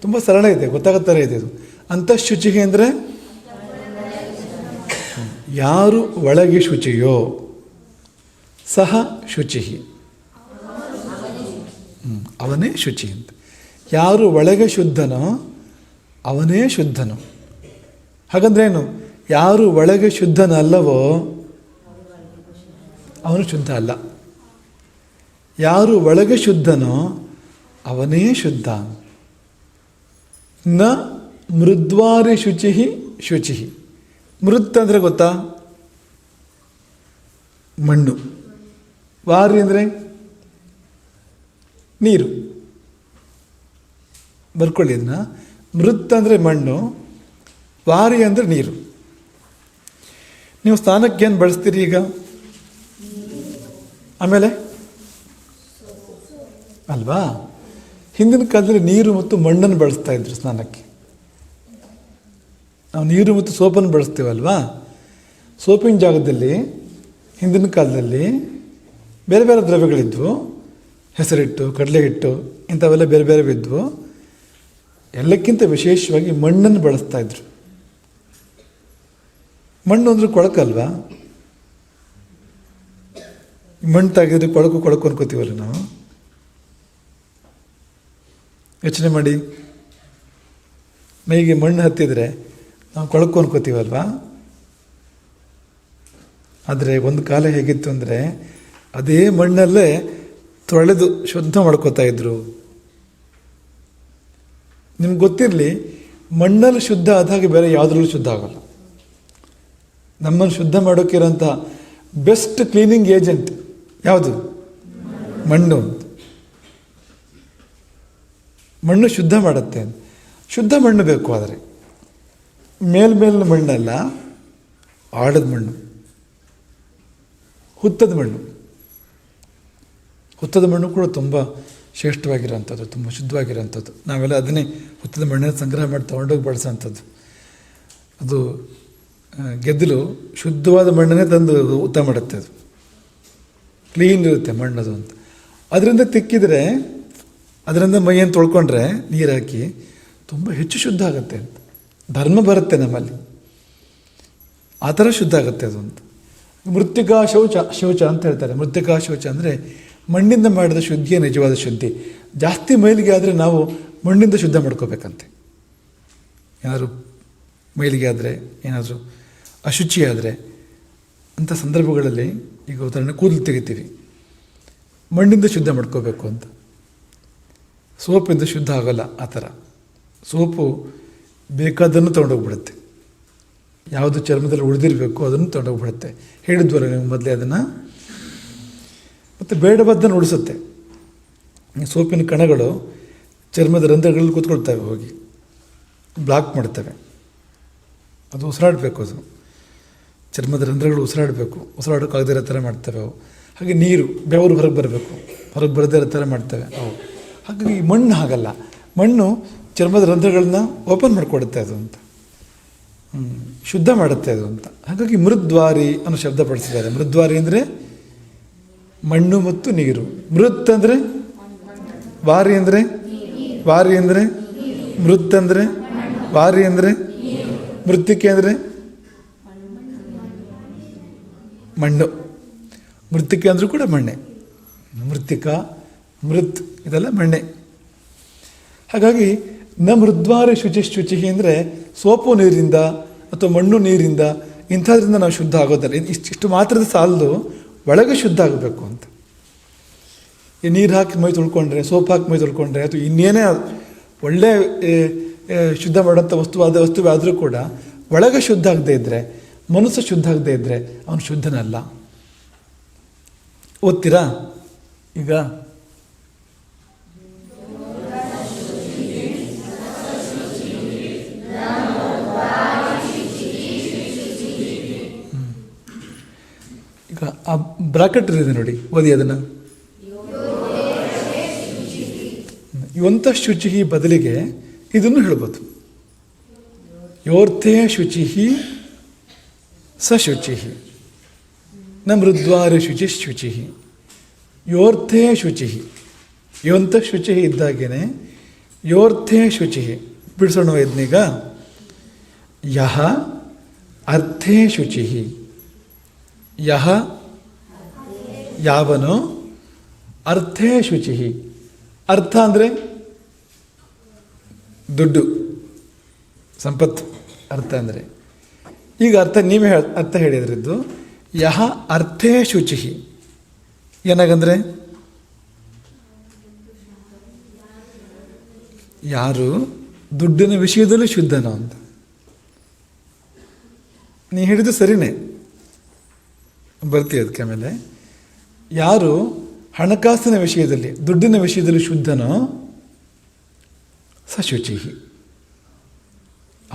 ತುಂಬ ಸರಳ ಇದೆ, ಗೊತ್ತಾಗುತ್ತಾರೆ ಇದೆ ಇದು. ಅಂತಃಶುಚಿ ಅಂದರೆ ಯಾರು ಒಳಗೆ ಶುಚಿಯೋ ಸಹ ಶುಚಿ, ಅವನೇ ಶುಚಿ ಅಂತ. ಯಾರು ಒಳಗೆ ಶುದ್ಧನೋ ಅವನೇ ಶುದ್ಧನು. ಹಾಗಂದ್ರೆ ಏನು? ಯಾರು ಒಳಗೆ ಶುದ್ಧನಲ್ಲವೋ ಅವನು ಶುದ್ಧ ಅಲ್ಲ. ಯಾರು ಒಳಗೆ ಶುದ್ಧನೋ ಅವನೇ ಶುದ್ಧ. ನ ಮೃದ್ವಾರಿ ಶುಚಿ ಶುಚಿ. ಮೃತ್ ಅಂದರೆ ಗೊತ್ತಾ? ಮಣ್ಣು. ವಾರಿ ಅಂದರೆ ನೀರು. ಬರ್ಕೊಳ್ಳಿ ಇದನ್ನ. ಮೃತ್ ಅಂದರೆ ಮಣ್ಣು, ವಾರಿ ಅಂದರೆ ನೀರು. ನೀವು ಸ್ನಾನಕ್ಕೆ ಏನು ಬಳಸ್ತೀರಿ ಈಗ? ಆಮೇಲೆ ಅಲ್ವಾ? ಹಿಂದಿನ ಕಾಲದಲ್ಲಿ ನೀರು ಮತ್ತು ಮಣ್ಣನ್ನು ಬಳಸ್ತಾ ಇದ್ರು ಸ್ನಾನಕ್ಕೆ. ನಾವು ನೀರು ಮತ್ತು ಸೋಪನ್ನು ಬಳಸ್ತೀವಲ್ವಾ? ಸೋಪಿನ ಜಾಗದಲ್ಲಿ ಹಿಂದಿನ ಕಾಲದಲ್ಲಿ ಬೇರೆ ಬೇರೆ ದ್ರವ್ಯಗಳಿದ್ವು. ಹೆಸರಿಟ್ಟು, ಕಡಲೆ ಹಿಟ್ಟು, ಇಂಥವೆಲ್ಲ ಬೇರೆ ಬೇರೆ ಇದ್ವು. ಎಲ್ಲಕ್ಕಿಂತ ವಿಶೇಷವಾಗಿ ಮಣ್ಣನ್ನು ಬಳಸ್ತಾ ಇದ್ರು. ಮಣ್ಣು ಅಂದ್ರೆ ಕೊಳಕಲ್ವಾ? ಮಣ್ಣು ತಾಗಿದ್ರೆ ಕೊಳಕು ಅನ್ಕೋತೀವಲ್ಲ ನಾವು. ಯೋಚನೆ ಮಾಡಿ, ಮೈಗೆ ಮಣ್ಣು ಹತ್ತಿದ್ರೆ ನಾವು ಕೊಳಕು ಅನ್ಕೋತೀವಲ್ವಾ? ಆದರೆ ಒಂದು ಕಾಲ ಹೇಗಿತ್ತು ಅಂದರೆ ಅದೇ ಮಣ್ಣಲ್ಲೇ ತೊಳೆದು ಶುದ್ಧ ಮಾಡ್ಕೋತಾ ಇದ್ರು. ನಿಮ್ಗೆ ಗೊತ್ತಿರಲಿ, ಮಣ್ಣಲ್ಲಿ ಶುದ್ಧ ಆದಾಗೆ ಬೇರೆ ಯಾವುದ್ರಲ್ಲೂ ಶುದ್ಧ ಆಗೋಲ್ಲ. ನಮ್ಮನ್ನು ಶುದ್ಧ ಮಾಡೋಕ್ಕಿರೋಂಥ ಬೆಸ್ಟ್ ಕ್ಲೀನಿಂಗ್ ಏಜೆಂಟ್ ಯಾವುದು? ಮಣ್ಣು. ಮಣ್ಣು ಶುದ್ಧ ಮಾಡುತ್ತೆ. ಶುದ್ಧ ಮಣ್ಣು ಬೇಕು. ಆದರೆ ಮೇಲ್ಮೇಲಿನ ಮಣ್ಣಲ್ಲ, ಆಳದ ಮಣ್ಣು, ಹುತ್ತದ ಮಣ್ಣು. ಹುತ್ತದ ಮಣ್ಣು ಕೂಡ ತುಂಬ ಶ್ರೇಷ್ಠವಾಗಿರೋಂಥದ್ದು, ತುಂಬ ಶುದ್ಧವಾಗಿರೋಂಥದ್ದು. ನಾವೆಲ್ಲ ಅದನ್ನೇ ಹುತ್ತದ ಮಣ್ಣನ್ನು ಸಂಗ್ರಹ ಮಾಡಿ ತೊಗೊಂಡೋಗಿ ಬಳಸೋಂಥದ್ದು. ಅದು ಗೆದ್ದಲು ಶುದ್ಧವಾದ ಮಣ್ಣನ್ನೇ ತಂದು ಹುತ್ತ ಮಾಡುತ್ತೆ. ಅದು ಕ್ಲೀನ್ ಇರುತ್ತೆ ಮಣ್ಣದು ಅಂತ. ಅದರಿಂದ ತಿಕ್ಕಿದರೆ, ಅದರಿಂದ ಮೈಯನ್ನು ತೊಳ್ಕೊಂಡ್ರೆ ನೀರು ಹಾಕಿ ತುಂಬ ಹೆಚ್ಚು ಶುದ್ಧ ಆಗುತ್ತೆ ಅಂತ. ಧರ್ಮ ಬರುತ್ತೆ ನಮ್ಮಲ್ಲಿ, ಆ ಥರ ಶುದ್ಧ ಆಗುತ್ತೆ ಅದು ಅಂತ. ಮೃತ್ತಿಕಾ ಶೌಚ ಅಂತ ಹೇಳ್ತಾರೆ. ಮೃತ್ತಿಕಾ ಶೌಚ ಅಂದರೆ ಮಣ್ಣಿಂದ ಮಾಡಿದ ಶುದ್ಧಿಯೇ ನಿಜವಾದ ಶುದ್ಧಿ. ಜಾಸ್ತಿ ಮೈಲಿಗೆ ಆದರೆ ನಾವು ಮಣ್ಣಿಂದ ಶುದ್ಧ ಮಾಡ್ಕೋಬೇಕಂತೆ. ಏನಾದರೂ ಮೈಲಿಗೆ ಆದರೆ, ಏನಾದರೂ ಅಶುಚಿ ಆದರೆ, ಅಂಥ ಸಂದರ್ಭಗಳಲ್ಲಿ ಈಗ ಉದಾಹರಣೆ ಕೂದಲು ತೆಗಿತೀವಿ, ಮಣ್ಣಿಂದ ಶುದ್ಧ ಮಾಡ್ಕೋಬೇಕು ಅಂತ. ಸೋಪಿಂದ ಶುದ್ಧ ಆಗೋಲ್ಲ ಆ ಥರ. ಸೋಪು ಬೇಕಾದನ್ನು ತೊಗೊಂಡೋಗ್ಬಿಡುತ್ತೆ. ಯಾವುದು ಚರ್ಮದಲ್ಲಿ ಉಳಿದಿರಬೇಕು ಅದನ್ನು ತೊಗೊಂಡೋಗ್ಬಿಡುತ್ತೆ. ಹೇಳಿದ್ವಲ್ಲ ನೀವು ಮೊದಲೇ ಅದನ್ನು. ಮತ್ತು ಬೇಡವಾದ್ದನ್ನು ಉಳಿಸುತ್ತೆ. ಸೋಪಿನ ಕಣಗಳು ಚರ್ಮದ ರಂಧ್ರಗಳಲ್ಲಿ ಕೂತ್ಕೊಳ್ತವೆ, ಹೋಗಿ ಬ್ಲಾಕ್ ಮಾಡ್ತವೆ. ಅದು ಉಸಿರಾಡಬೇಕು. ಅದು ಚರ್ಮದ ರಂಧ್ರಗಳು ಉಸಿರಾಡೋಕ್ಕಾಗದಿರೋ ಥರ ಮಾಡ್ತವೆ ಅವು. ಹಾಗೆ ನೀರು, ಬೆವರು ಹೊರಗೆ ಬರಬೇಕು, ಹೊರಗೆ ಬರದೇ ಇರೋ ಥರ ಮಾಡ್ತವೆ ಅವು. ಹಾಗಾಗಿ ಮಣ್ಣು ಹಾಗಲ್ಲ. ಮಣ್ಣು ಚರ್ಮದ ರಂಧ್ರಗಳನ್ನ ಓಪನ್ ಮಾಡಿಕೊಡುತ್ತೆ ಅದು ಅಂತ, ಶುದ್ಧ ಮಾಡುತ್ತೆ ಅದು ಅಂತ. ಹಾಗಾಗಿ ಮೃದ್ವಾರಿ ಅನ್ನೋ ಶಬ್ದ ಬಳಸಿದ್ದಾರೆ. ಮೃದ್ವಾರಿ ಅಂದರೆ ಮಣ್ಣು ಮತ್ತು ನೀರು. ಮೃತ್ ಅಂದರೆ ವಾರಿ ಅಂದರೆ, ವಾರಿ ಅಂದರೆ ಮೃತ್ ಅಂದರೆ, ವಾರಿ ಅಂದರೆ ಮೃತ್ತಿಕೆ ಅಂದರೆ ಮಣ್ಣು. ಮೃತ್ತಿಕೆ ಅಂದರೂ ಕೂಡ ಮಣ್ಣೆ. ಮೃತ್ತಿಕಾ, ಮೃತ್ ಇದೆಲ್ಲ ಮಣ್ಣೆ. ಹಾಗಾಗಿ ನ ಮೃದ್ವಾರಿ ಶುಚಿ ಅಂದರೆ ಸೋಪು ನೀರಿಂದ ಅಥವಾ ಮಣ್ಣು ನೀರಿಂದ ಇಂಥದ್ರಿಂದ ನಾವು ಶುದ್ಧ ಆಗೋದಲ್ಲ. ಇಷ್ಟು ಮಾತ್ರದ ಸಾಲದು, ಒಳಗೆ ಶುದ್ಧ ಆಗಬೇಕು ಅಂತ. ಈ ನೀರು ಹಾಕಿ ಮೈ ತೊಳ್ಕೊಂಡ್ರೆ, ಸೋಪ್ ಹಾಕಿ ಮೈ ತೊಳ್ಕೊಂಡ್ರೆ, ಅಥವಾ ಇನ್ನೇನೇ ಒಳ್ಳೆ ಶುದ್ಧ ಮಾಡೋಂಥ ವಸ್ತುವೇ ಆದರೂ ಕೂಡ ಒಳಗೆ ಶುದ್ಧ ಆಗದೇ ಇದ್ದರೆ, ಮನಸ್ಸು ಶುದ್ಧ ಆಗದೇ ಇದ್ದರೆ ಅವನು ಶುದ್ಧನಲ್ಲ. ಓದ್ತೀರಾ ಈಗ? ಈಗ ಆ ಬ್ರಾಕೆಟ್ ಇದೆ ನೋಡಿ, ಓದಿ ಅದನ್ನು. ಇವಂಥ ಶುಚಿ ಬದಲಿಗೆ ಇದನ್ನು ಹೇಳ್ಬೋದು. ಯೋರ್ಥೇ ಶುಚಿ ಸ ಶುಚಿ ನ ಮೃದ್ವಾರಿ ಶುಚಿ. ಯೋರ್ಥೇ ಶುಚಿ, ಯೋಂಥ ಶುಚಿ ಇದ್ದಾಗೇನೆ ಯೋರ್ಥೇ ಶುಚಿ. ಬಿಡಿಸೋಣ ಇದನ್ನೀಗ. ಯಹ ಅರ್ಥೇ ಶುಚಿ. ಯಹ ಯಾವನು, ಅರ್ಥೇ ಶುಚಿ. ಅರ್ಥ ಅಂದರೆ ದುಡ್ಡು, ಸಂಪತ್ತು. ಅರ್ಥ ಅಂದರೆ ಈಗ ನೀವೇ ಅರ್ಥ ಹೇಳಿದ್ರದ್ದು. ಯಹ ಅರ್ಥೇ ಶುಚಿ, ಏನಾಗಂದ್ರೆ ಯಾರು ದುಡ್ಡಿನ ವಿಷಯದಲ್ಲೂ ಶುದ್ಧನೋ ಅಂತ. ನೀ ಹೇಳಿದ್ದು ಸರಿನೇ, ಬರ್ತೀವಿ ಅದಕ್ಕೆ. ಆಮೇಲೆ ಯಾರು ಹಣಕಾಸಿನ ವಿಷಯದಲ್ಲಿ, ದುಡ್ಡಿನ ವಿಷಯದಲ್ಲಿ ಶುದ್ಧನೋ ಸ ಶುಚಿ,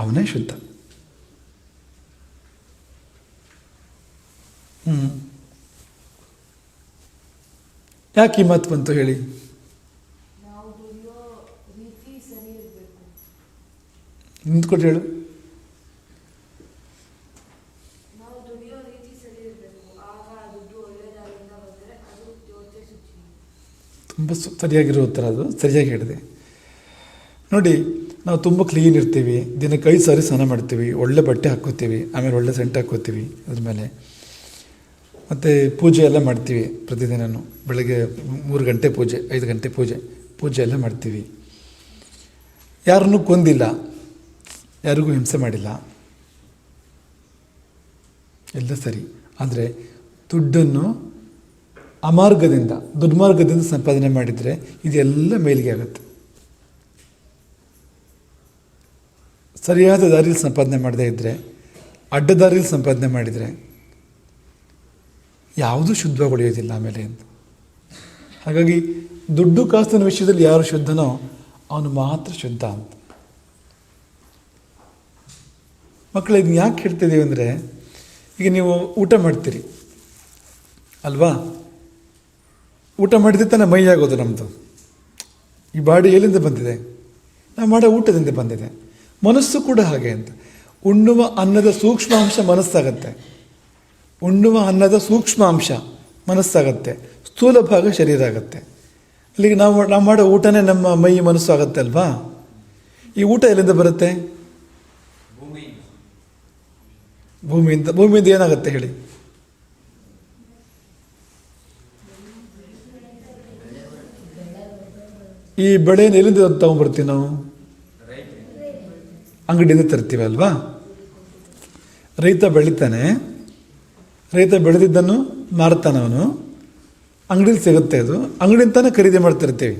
ಅವನೇ ಶುದ್ಧ. ಯಾಕೆ ಈ ಮಾತು ಬಂತು ಹೇಳಿ? ನಿಂತ್ಕೊಟ್ಟು ಹೇಳು. ತುಂಬ ಸರಿಯಾಗಿರೋ ಉತ್ತರ ಅದು, ಸರಿಯಾಗಿ ಹೇಳಿದೆ. ನೋಡಿ, ನಾವು ತುಂಬ ಕ್ಲೀನ್ ಇರ್ತೀವಿ, ದಿನಕ್ಕೆ 5 ಸಾರಿ ಸ್ನಾನ ಮಾಡ್ತೀವಿ, ಒಳ್ಳೆ ಬಟ್ಟೆ ಹಾಕ್ಕೋತೀವಿ, ಆಮೇಲೆ ಒಳ್ಳೆ ಸೆಂಟ್ ಹಾಕ್ಕೋತೀವಿ, ಅದ್ರ ಮೇಲೆ ಮತ್ತು ಪೂಜೆ ಎಲ್ಲ ಮಾಡ್ತೀವಿ. ಪ್ರತಿದಿನವೂ ಬೆಳಗ್ಗೆ 3 ಗಂಟೆ ಪೂಜೆ, 5 ಗಂಟೆ ಪೂಜೆ ಎಲ್ಲ ಮಾಡ್ತೀವಿ. ಯಾರನ್ನೂ ಕೊಂದಿಲ್ಲ, ಯಾರಿಗೂ ಹಿಂಸೆ ಮಾಡಿಲ್ಲ, ಎಲ್ಲ ಸರಿ. ಆದರೆ ದುಡ್ಡನ್ನು ಅಮಾರ್ಗದಿಂದ, ದುರ್ಮಾರ್ಗದಿಂದ ಸಂಪಾದನೆ ಮಾಡಿದರೆ ಇದೆಲ್ಲ ಮೇಲಿಗೆ ಆಗುತ್ತೆ. ಸರಿಯಾದ ದಾರಿಯಲ್ಲಿ ಸಂಪಾದನೆ ಮಾಡದೇ ಇದ್ದರೆ, ಅಡ್ಡದಾರಿಯಲ್ಲಿ ಸಂಪಾದನೆ ಮಾಡಿದರೆ ಯಾವುದೂ ಶುದ್ಧವಾಗಿ ಉಳಿಯೋದಿಲ್ಲ ಆಮೇಲೆ ಅಂತ. ಹಾಗಾಗಿ ದುಡ್ಡು ಕಾಸಿನ ವಿಷಯದಲ್ಲಿ ಯಾರು ಶುದ್ಧನೋ ಅವನು ಮಾತ್ರ ಶುದ್ಧ ಅಂತ. ಮಕ್ಕಳು, ಇದನ್ನ ಯಾಕೆ ಹೇಳ್ತಿದ್ದೀವಿ ಅಂದರೆ, ಈಗ ನೀವು ಊಟ ಮಾಡ್ತೀರಿ ಅಲ್ವಾ? ಊಟ ಮಾಡಿದ್ರೆ ತಾನೇ ಮೈ ಆಗೋದು ನಮ್ಮದು. ಈ ಬಾಡಿ ಎಲ್ಲಿಂದ ಬಂದಿದೆ? ನಾವು ಮಾಡೋ ಊಟದಿಂದ ಬಂದಿದೆ. ಮನಸ್ಸು ಕೂಡ ಹಾಗೆ ಅಂತ. ಉಣ್ಣುವ ಅನ್ನದ ಸೂಕ್ಷ್ಮಾಂಶ ಮನಸ್ಸಾಗತ್ತೆ, ಉಣ್ಣುವ ಅನ್ನದ ಸೂಕ್ಷ್ಮಾಂಶ ಮನಸ್ಸಾಗತ್ತೆ, ಸ್ಥೂಲ ಭಾಗ ಶರೀರ ಆಗುತ್ತೆ. ಅಲ್ಲಿಗೆ ನಾವು ಮಾಡೋ ಊಟನೇ ನಮ್ಮ ಮೈ ಮನಸ್ಸು ಆಗುತ್ತೆ ಅಲ್ವಾ? ಈ ಊಟ ಎಲ್ಲಿಂದ ಬರುತ್ತೆ? ಭೂಮಿಯಿಂದ ಏನಾಗುತ್ತೆ ಹೇಳಿ? ಈ ಬೆಳೆಯನ್ನು ಎಲ್ಲಿಂದ ತಗೊಂಡ್ಬರ್ತೀವಿ ನಾವು? ಅಂಗಡಿಯಿಂದ ತರ್ತೀವಿ ಅಲ್ವಾ? ರೈತ ಬೆಳಿತಾನೆ, ರೈತ ಬೆಳೆದಿದ್ದನ್ನು ಮಾರ್ತಾನೆ, ಅವನು ಅಂಗಡಿಲಿ ಸಿಗುತ್ತೆ. ಅದು ಅಂಗಡಿಯಿಂದಾನೆ ಖರೀದಿ ಮಾಡ್ತಿರ್ತೀವಿ.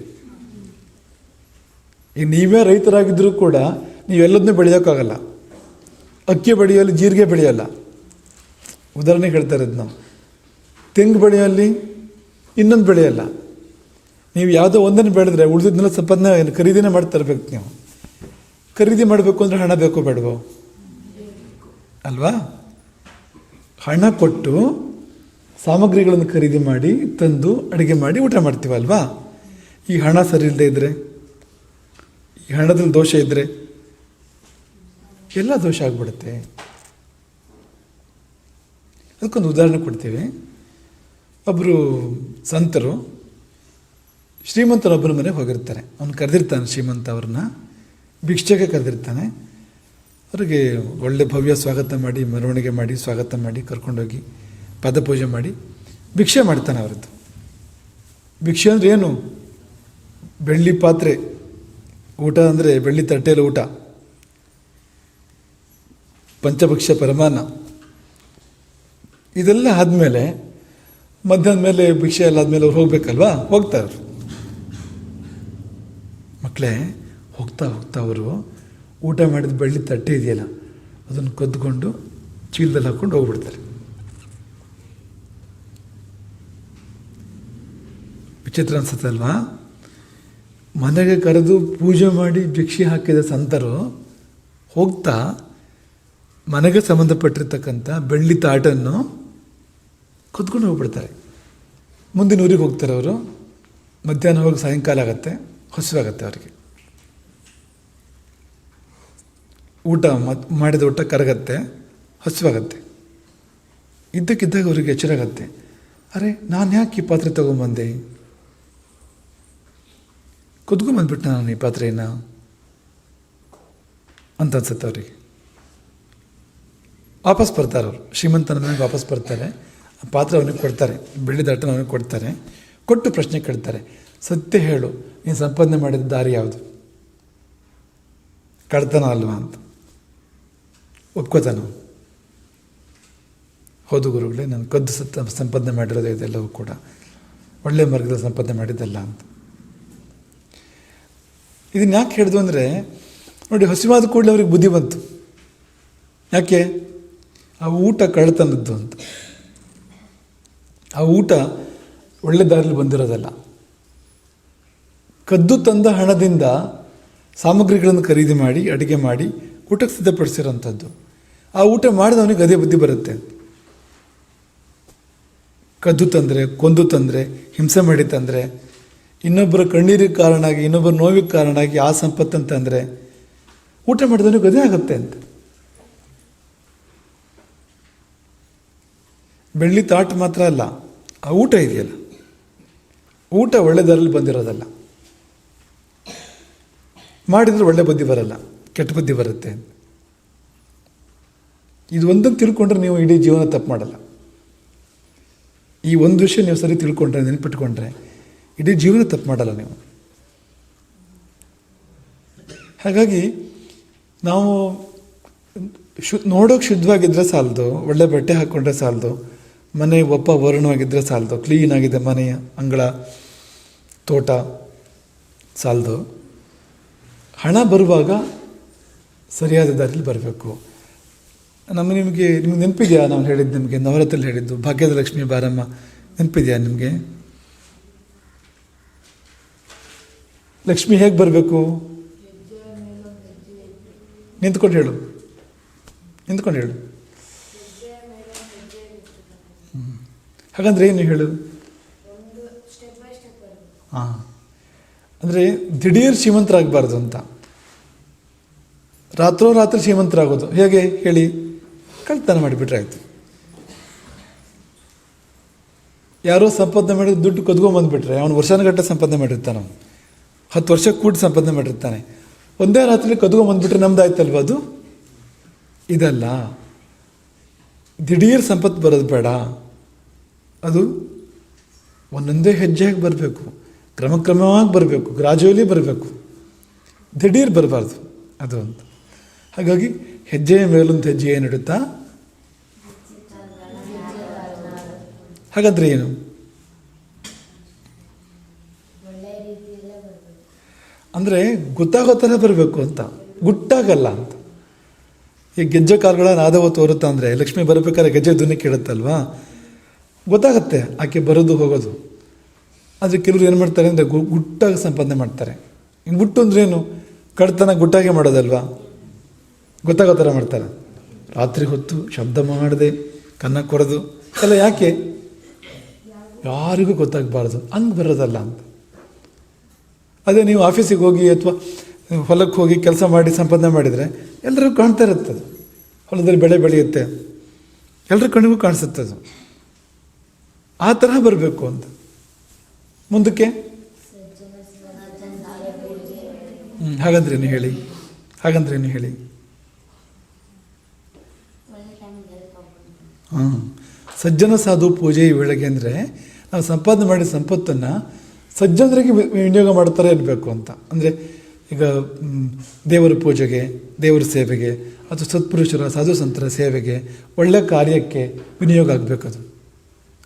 ಈಗ ನೀವೇ ರೈತರಾಗಿದ್ದರೂ ಕೂಡ ನೀವೆಲ್ಲದನ್ನೂ ಬೆಳೆಯೋಕ್ಕಾಗಲ್ಲ. ಅಕ್ಕಿ ಬೆಳೆಯೋಲ್ಲಿ ಜೀರಿಗೆ ಬೆಳೆಯೋಲ್ಲ, ಉದಾಹರಣೆಗೆ ಹೇಳ್ತಾ ಇರೋದು ನಾವು. ತೆಂಗು ಬೆಳೆಯೋಲ್ಲಿ ಇನ್ನೊಂದು ಬೆಳೆಯೋಲ್ಲ. ನೀವು ಯಾವುದೋ ಒಂದನ್ನು ಬೆಳೆದ್ರೆ ಉಳಿದಿದ್ದನ್ನೆಲ್ಲ ಸಂಪಾದನೆ ಖರೀದಿನೇ ಮಾಡ್ತಾ ಇರ್ಬೇಕು. ನೀವು ಖರೀದಿ ಮಾಡಬೇಕು ಅಂದರೆ ಹಣ ಬೇಕೋ ಬೇಡವೋ ಅಲ್ವಾ? ಹಣ ಕೊಟ್ಟು ಸಾಮಗ್ರಿಗಳನ್ನು ಖರೀದಿ ಮಾಡಿ ತಂದು ಅಡುಗೆ ಮಾಡಿ ಊಟ ಮಾಡ್ತೀವಲ್ವಾ? ಈ ಹಣ ಸರಿ ಇಲ್ಲದೆ ಇದ್ದರೆ, ಈ ಹಣದಲ್ಲಿ ದೋಷ ಇದ್ದರೆ ಎಲ್ಲ ದೋಷ ಆಗ್ಬಿಡುತ್ತೆ. ಅದಕ್ಕೊಂದು ಉದಾಹರಣೆ ಕೊಡ್ತೀವಿ. ಒಬ್ಬರು ಸಂತರು ಶ್ರೀಮಂತರೊಬ್ಬರ ಮನೆಗೆ ಹೋಗಿರ್ತಾರೆ. ಅವನು ಕರೆದಿರ್ತಾನೆ, ಶ್ರೀಮಂತ ಅವ್ರನ್ನ ಭಿಕ್ಷೆಗೆ ಕರೆದಿರ್ತಾನೆ. ಅವರಿಗೆ ಒಳ್ಳೆ ಭವ್ಯ ಸ್ವಾಗತ ಮಾಡಿ, ಮೆರವಣಿಗೆ ಮಾಡಿ, ಸ್ವಾಗತ ಮಾಡಿ, ಕರ್ಕೊಂಡೋಗಿ ಪದಪೂಜೆ ಮಾಡಿ ಭಿಕ್ಷೆ ಮಾಡ್ತಾನೆ. ಅವರದ್ದು ಭಿಕ್ಷೆ ಅಂದರೆ ಏನು? ಬೆಳ್ಳಿ ಪಾತ್ರೆ, ಊಟ ಅಂದರೆ ಬೆಳ್ಳಿ ತಟ್ಟೆಯಲ್ಲಿ ಊಟ, ಪಂಚಭಕ್ಷ್ಯ ಪರಮಾನ್ನ. ಇದೆಲ್ಲ ಆದಮೇಲೆ ಮಧ್ಯಾಹ್ನ ಮೇಲೆ ಭಿಕ್ಷೆ ಎಲ್ಲ ಆದಮೇಲೆ ಅವ್ರು ಹೋಗ್ಬೇಕಲ್ವಾ? ಹೋಗ್ತಾರೆ ಮಕ್ಕಳೇ. ಹೋಗ್ತಾ ಅವರು ಊಟ ಮಾಡಿದ ಬೆಳ್ಳಿ ತಟ್ಟೆ ಇದೆಯಲ್ಲ, ಅದನ್ನು ಕದ್ದುಕೊಂಡು ಚೀಲದಲ್ಲಿ ಹಾಕ್ಕೊಂಡು ಹೋಗ್ಬಿಡ್ತಾರೆ. ವಿಚಿತ್ರ ಅನ್ಸುತ್ತಲ್ವಾ? ಮನೆಗೆ ಕರೆದು ಪೂಜೆ ಮಾಡಿ ಭಿಕ್ಷೆ ಹಾಕಿದ ಸಂತರು ಹೋಗ್ತಾ ಮನೆಗೆ ಸಂಬಂಧಪಟ್ಟಿರ್ತಕ್ಕಂಥ ಬೆಳ್ಳಿ ತಾಟನ್ನು ಕದ್ಕೊಂಡು ಹೋಗ್ಬಿಡ್ತಾರೆ. ಮುಂದಿನ ಊರಿಗೆ ಹೋಗ್ತಾರೆ ಅವರು. ಮಧ್ಯಾಹ್ನ ಹೋಗಿ ಸಾಯಂಕಾಲ ಆಗುತ್ತೆ, ಹಸಿವಾಗತ್ತೆ ಅವರಿಗೆ. ಊಟ ಮಾಡಿದ ಊಟ ಕರಗತ್ತೆ, ಹಸಿವಾಗತ್ತೆ. ಇದ್ದಕ್ಕಿದ್ದಾಗ ಅವರಿಗೆ ಎಚ್ಚರ ಆಗತ್ತೆ, ಅರೆ ನಾನು ಯಾಕೆ ಈ ಪಾತ್ರೆ ತೊಗೊಂಬಂದೆ? ಕದ್ಕೊಂಬಂದ್ಬಿಟ್ಟು ನಾನು ಈ ಪಾತ್ರೆಯನ್ನು ಅಂತ ಅನ್ಸುತ್ತೆ ಅವರಿಗೆ. ವಾಪಸ್ ಬರ್ತಾರೆ ಅವರು, ಶ್ರೀಮಂತನ ಮನೆಗೆ ವಾಪಸ್ ಬರ್ತಾರೆ. ಆ ಪಾತ್ರೆ ಅವನಿಗೆ ಕೊಡ್ತಾರೆ, ಬೆಳ್ಳಿ ದಾಟನ ಅವನಿಗೆ ಕೊಡ್ತಾರೆ. ಕೊಟ್ಟು ಪ್ರಶ್ನೆ ಕೇಳ್ತಾರೆ, ಸತ್ಯ ಹೇಳು, ನೀನು ಸಂಪಾದನೆ ಮಾಡಿದ ದಾರಿ ಯಾವುದು? ಕಳ್ತನ ಅಲ್ವಾ ಅಂತ ಒಪ್ಕೋತಾನ. ಹೌದು ಗುರುಗಳೇ, ನಾನು ಕದ್ದು ಸಂಪಾದನೆ ಮಾಡಿರೋದು ಇದೆಲ್ಲವೂ ಕೂಡ ಒಳ್ಳೆಯ ಮಾರ್ಗದಲ್ಲಿ ಸಂಪಾದನೆ ಮಾಡಿದ್ದಲ್ಲ ಅಂತ. ಇದನ್ನು ಯಾಕೆ ಹೇಳಿದ್ರು ಅಂದರೆ, ನೋಡಿ, ಹಸಿವಾದ ಕೂಡಲೇ ಅವ್ರಿಗೆ ಬುದ್ಧಿ ಬಂತು. ಯಾಕೆ? ಆ ಊಟ ಕಳ್ತನದ್ದು ಅಂತ. ಆ ಊಟ ಒಳ್ಳೆ ದಾರಿಯಲ್ಲಿ ಬಂದಿರೋದಲ್ಲ. ಕದ್ದು ತಂದ ಹಣದಿಂದ ಸಾಮಗ್ರಿಗಳನ್ನು ಖರೀದಿ ಮಾಡಿ ಅಡುಗೆ ಮಾಡಿ ಊಟಕ್ಕೆ ಸಿದ್ಧಪಡಿಸಿರೋಂಥದ್ದು. ಆ ಊಟ ಮಾಡಿದವನಿಗೆ ಅದೇ ಬುದ್ಧಿ ಬರುತ್ತೆ. ಕದ್ದು ತಂದರೆ, ಕೊಂದು ತಂದರೆ, ಹಿಂಸೆ ಮಾಡಿ ತಂದರೆ, ಇನ್ನೊಬ್ಬರ ಕಣ್ಣೀರಿಗೆ ಕಾರಣ ಆಗಿ, ಇನ್ನೊಬ್ಬರ ನೋವಿಗೆ ಕಾರಣ ಆಗಿ ಆ ಸಂಪತ್ತಂತಂದರೆ ಊಟ ಮಾಡಿದವನಿಗೆ ಅದೇ ಆಗುತ್ತೆ ಅಂತ. ಬೆಳ್ಳಿ ತಾಟ್ ಮಾತ್ರ ಅಲ್ಲ, ಆ ಊಟ ಇದೆಯಲ್ಲ, ಊಟ ಒಳ್ಳೆ ದಾರಿಯಲ್ಲಿ ಬಂದಿರೋದಲ್ಲ. ಮಾಡಿದರೆ ಒಳ್ಳೆ ಬುದ್ಧಿ ಬರಲ್ಲ, ಕೆಟ್ಟ ಬುದ್ಧಿ ಬರುತ್ತೆ. ಇದು ಒಂದನ್ನು ತಿಳ್ಕೊಂಡ್ರೆ ನೀವು ಇಡೀ ಜೀವನ ತಪ್ಪು ಮಾಡಲ್ಲ. ಈ ಒಂದು ವಿಷಯ ನೀವು ಸರಿ ತಿಳ್ಕೊಂಡ್ರೆ, ನೆನಪಿಟ್ಕೊಂಡ್ರೆ ಇಡೀ ಜೀವನ ತಪ್ಪು ಮಾಡಲ್ಲ ನೀವು. ಹಾಗಾಗಿ ನಾವು ನೋಡೋಕೆ ಶುದ್ಧವಾಗಿದ್ದರೆ ಸಾಲದು, ಒಳ್ಳೆ ಬಟ್ಟೆ ಹಾಕ್ಕೊಂಡ್ರೆ ಸಾಲದು, ಮನೆ ವರ್ಣವಾಗಿದ್ದರೆ ಸಾಲದು, ಕ್ಲೀನಾಗಿದೆ ಮನೆಯ ಅಂಗಳ ತೋಟ ಸಾಲದು. ಹಣ ಬರುವಾಗ ಸರಿಯಾದ ದಾರಿಯಲ್ಲಿ ಬರಬೇಕು. ನಿಮಗೆ ನೆನಪಿದೆಯಾ? ನಾವು ಹೇಳಿದ್ದು ನಿಮಗೆ ನವರಾತ್ರಿಯಲ್ಲಿ ಹೇಳಿದ್ದು, ಭಾಗ್ಯದ ಲಕ್ಷ್ಮಿ ಬಾರಮ್ಮ, ನೆನಪಿದೆಯಾ ನಿಮಗೆ? ಲಕ್ಷ್ಮಿ ಹೇಗೆ ಬರಬೇಕು? ನಿಂತ್ಕೊಂಡು ಹೇಳು, ನಿಂತ್ಕೊಂಡು ಹೇಳು. ಹಾಗಂದ್ರೆ ಏನು ಹೇಳು? ಹಾಂ, ಅಂದರೆ ದಿಢೀರ್ ಶ್ರೀಮಂತರಾಗಬಾರ್ದು ಅಂತ. ರಾತ್ರೋರಾತ್ರಿ ಶ್ರೀಮಂತರಾಗೋದು ಹೇಗೆ ಹೇಳಿ? ಕಳ್ತನ ಮಾಡಿಬಿಟ್ರೆ ಆಯಿತು. ಯಾರೋ ಸಂಪಾದನೆ ಮಾಡಿ ದುಡ್ಡು ಕದ್ಕೊಂಬಂದುಬಿಟ್ರೆ ಅವನು ವರ್ಷಾನುಗಟ್ಟಲೆ ಸಂಪಾದನೆ ಮಾಡಿರ್ತಾನೆ, ಅವನು 10 ವರ್ಷ ಕೂಡಿ ಸಂಪಾದನೆ ಮಾಡಿರ್ತಾನೆ. ಒಂದೇ ರಾತ್ರಿ ಕದ್ಕೊಂಬಂದುಬಿಟ್ರೆ ನಮ್ದಾಯ್ತಲ್ವ ಅದು? ಇದಲ್ಲ, ದಿಢೀರ್ ಸಂಪತ್ತು ಬರೋದು ಬೇಡ. ಅದು ಒಂದೊಂದೇ ಹೆಜ್ಜೆಯಾಗಿ ಬರಬೇಕು, ಕ್ರಮಕ್ರಮವಾಗಿ ಬರಬೇಕು, ಗ್ರಾಜುವಲಿ ಬರಬೇಕು, ದಿಢೀರ್ ಬರಬಾರ್ದು ಅದು ಅಂತ. ಹಾಗಾಗಿ ಹೆಜ್ಜೆಯ ಮೇಲೊಂದು ಹೆಜ್ಜೆ ಏನಿಡುತ್ತಾ? ಹಾಗಂದ್ರೆ ಏನು? ಅಂದರೆ ಗೊತ್ತಾಗೋ ಥರ ಬರಬೇಕು ಅಂತ, ಗುಟ್ಟಾಗಲ್ಲ ಅಂತ. ಈ ಗೆಜ್ಜೆ ಕಾಲುಗಳ ನಾದವ ತೋರುತ್ತಾ ಅಂದರೆ ಲಕ್ಷ್ಮಿ ಬರಬೇಕಾದ್ರೆ ಗೆಜ್ಜೆ ಧ್ವನಿ ಕೇಳುತ್ತಲ್ವಾ, ಗೊತ್ತಾಗತ್ತೆ ಆಕೆ ಬರೋದು ಹೋಗೋದು. ಆದರೆ ಕೆಲವರು ಏನು ಮಾಡ್ತಾರೆ ಅಂದರೆ ಗುಟ್ಟಾಗಿ ಸಂಪಾದನೆ ಮಾಡ್ತಾರೆ. ಹಿಂಗೆ ಗುಟ್ಟು ಅಂದ್ರೇನು? ಕಳ್ತನ ಗುಟ್ಟಾಗೆ ಮಾಡೋದಲ್ವಾ, ಗೊತ್ತಾಗೋ ಥರ ಮಾಡ್ತಾರೆ. ರಾತ್ರಿ ಹೊತ್ತು ಶಬ್ದ ಮಾಡದೆ ಕನ್ನ ಕೊರೆದು ಎಲ್ಲ ಯಾಕೆ? ಯಾರಿಗೂ ಗೊತ್ತಾಗಬಾರ್ದು, ಹಂಗೆ ಬರೋದಲ್ಲ ಅಂತ. ಅದೇ ನೀವು ಆಫೀಸಿಗೆ ಹೋಗಿ ಅಥವಾ ಹೊಲಕ್ಕೆ ಹೋಗಿ ಕೆಲಸ ಮಾಡಿ ಸಂಪಾದನೆ ಮಾಡಿದರೆ ಎಲ್ಲರಿಗೂ ಕಾಣ್ತಾ ಇರುತ್ತೆ. ಅದು ಹೊಲದಲ್ಲಿ ಬೆಳೆ ಬೆಳೆಯುತ್ತೆ, ಎಲ್ಲರ ಕಣ್ಣಿಗೂ ಕಾಣಿಸುತ್ತೆ. ಅದು ಆ ತರಹ ಬರಬೇಕು ಅಂತ. ಮುಂದಕ್ಕೆ ಹಾಗಂದ್ರೇನು ಹೇಳಿ? ಹಾಗಂದ್ರೇನು ಹೇಳಿ? ಹಾಂ, ಸಜ್ಜನ ಸಾಧು ಪೂಜೆ ಈ ವೇಳೆಗೆ ಅಂದರೆ ನಾವು ಸಂಪಾದನೆ ಮಾಡಿದ ಸಂಪತ್ತನ್ನು ಸಜ್ಜನರಿಗೆ ವಿನಿಯೋಗ ಮಾಡ್ತಾರೆ ಇರಬೇಕು ಅಂತ. ಅಂದರೆ ಈಗ ದೇವರ ಪೂಜೆಗೆ, ದೇವರ ಸೇವೆಗೆ, ಅಥವಾ ಸತ್ಪುರುಷರ ಸಾಧು ಸಂತರ ಸೇವೆಗೆ, ಒಳ್ಳೆಯ ಕಾರ್ಯಕ್ಕೆ ವಿನಿಯೋಗ ಆಗಬೇಕದು.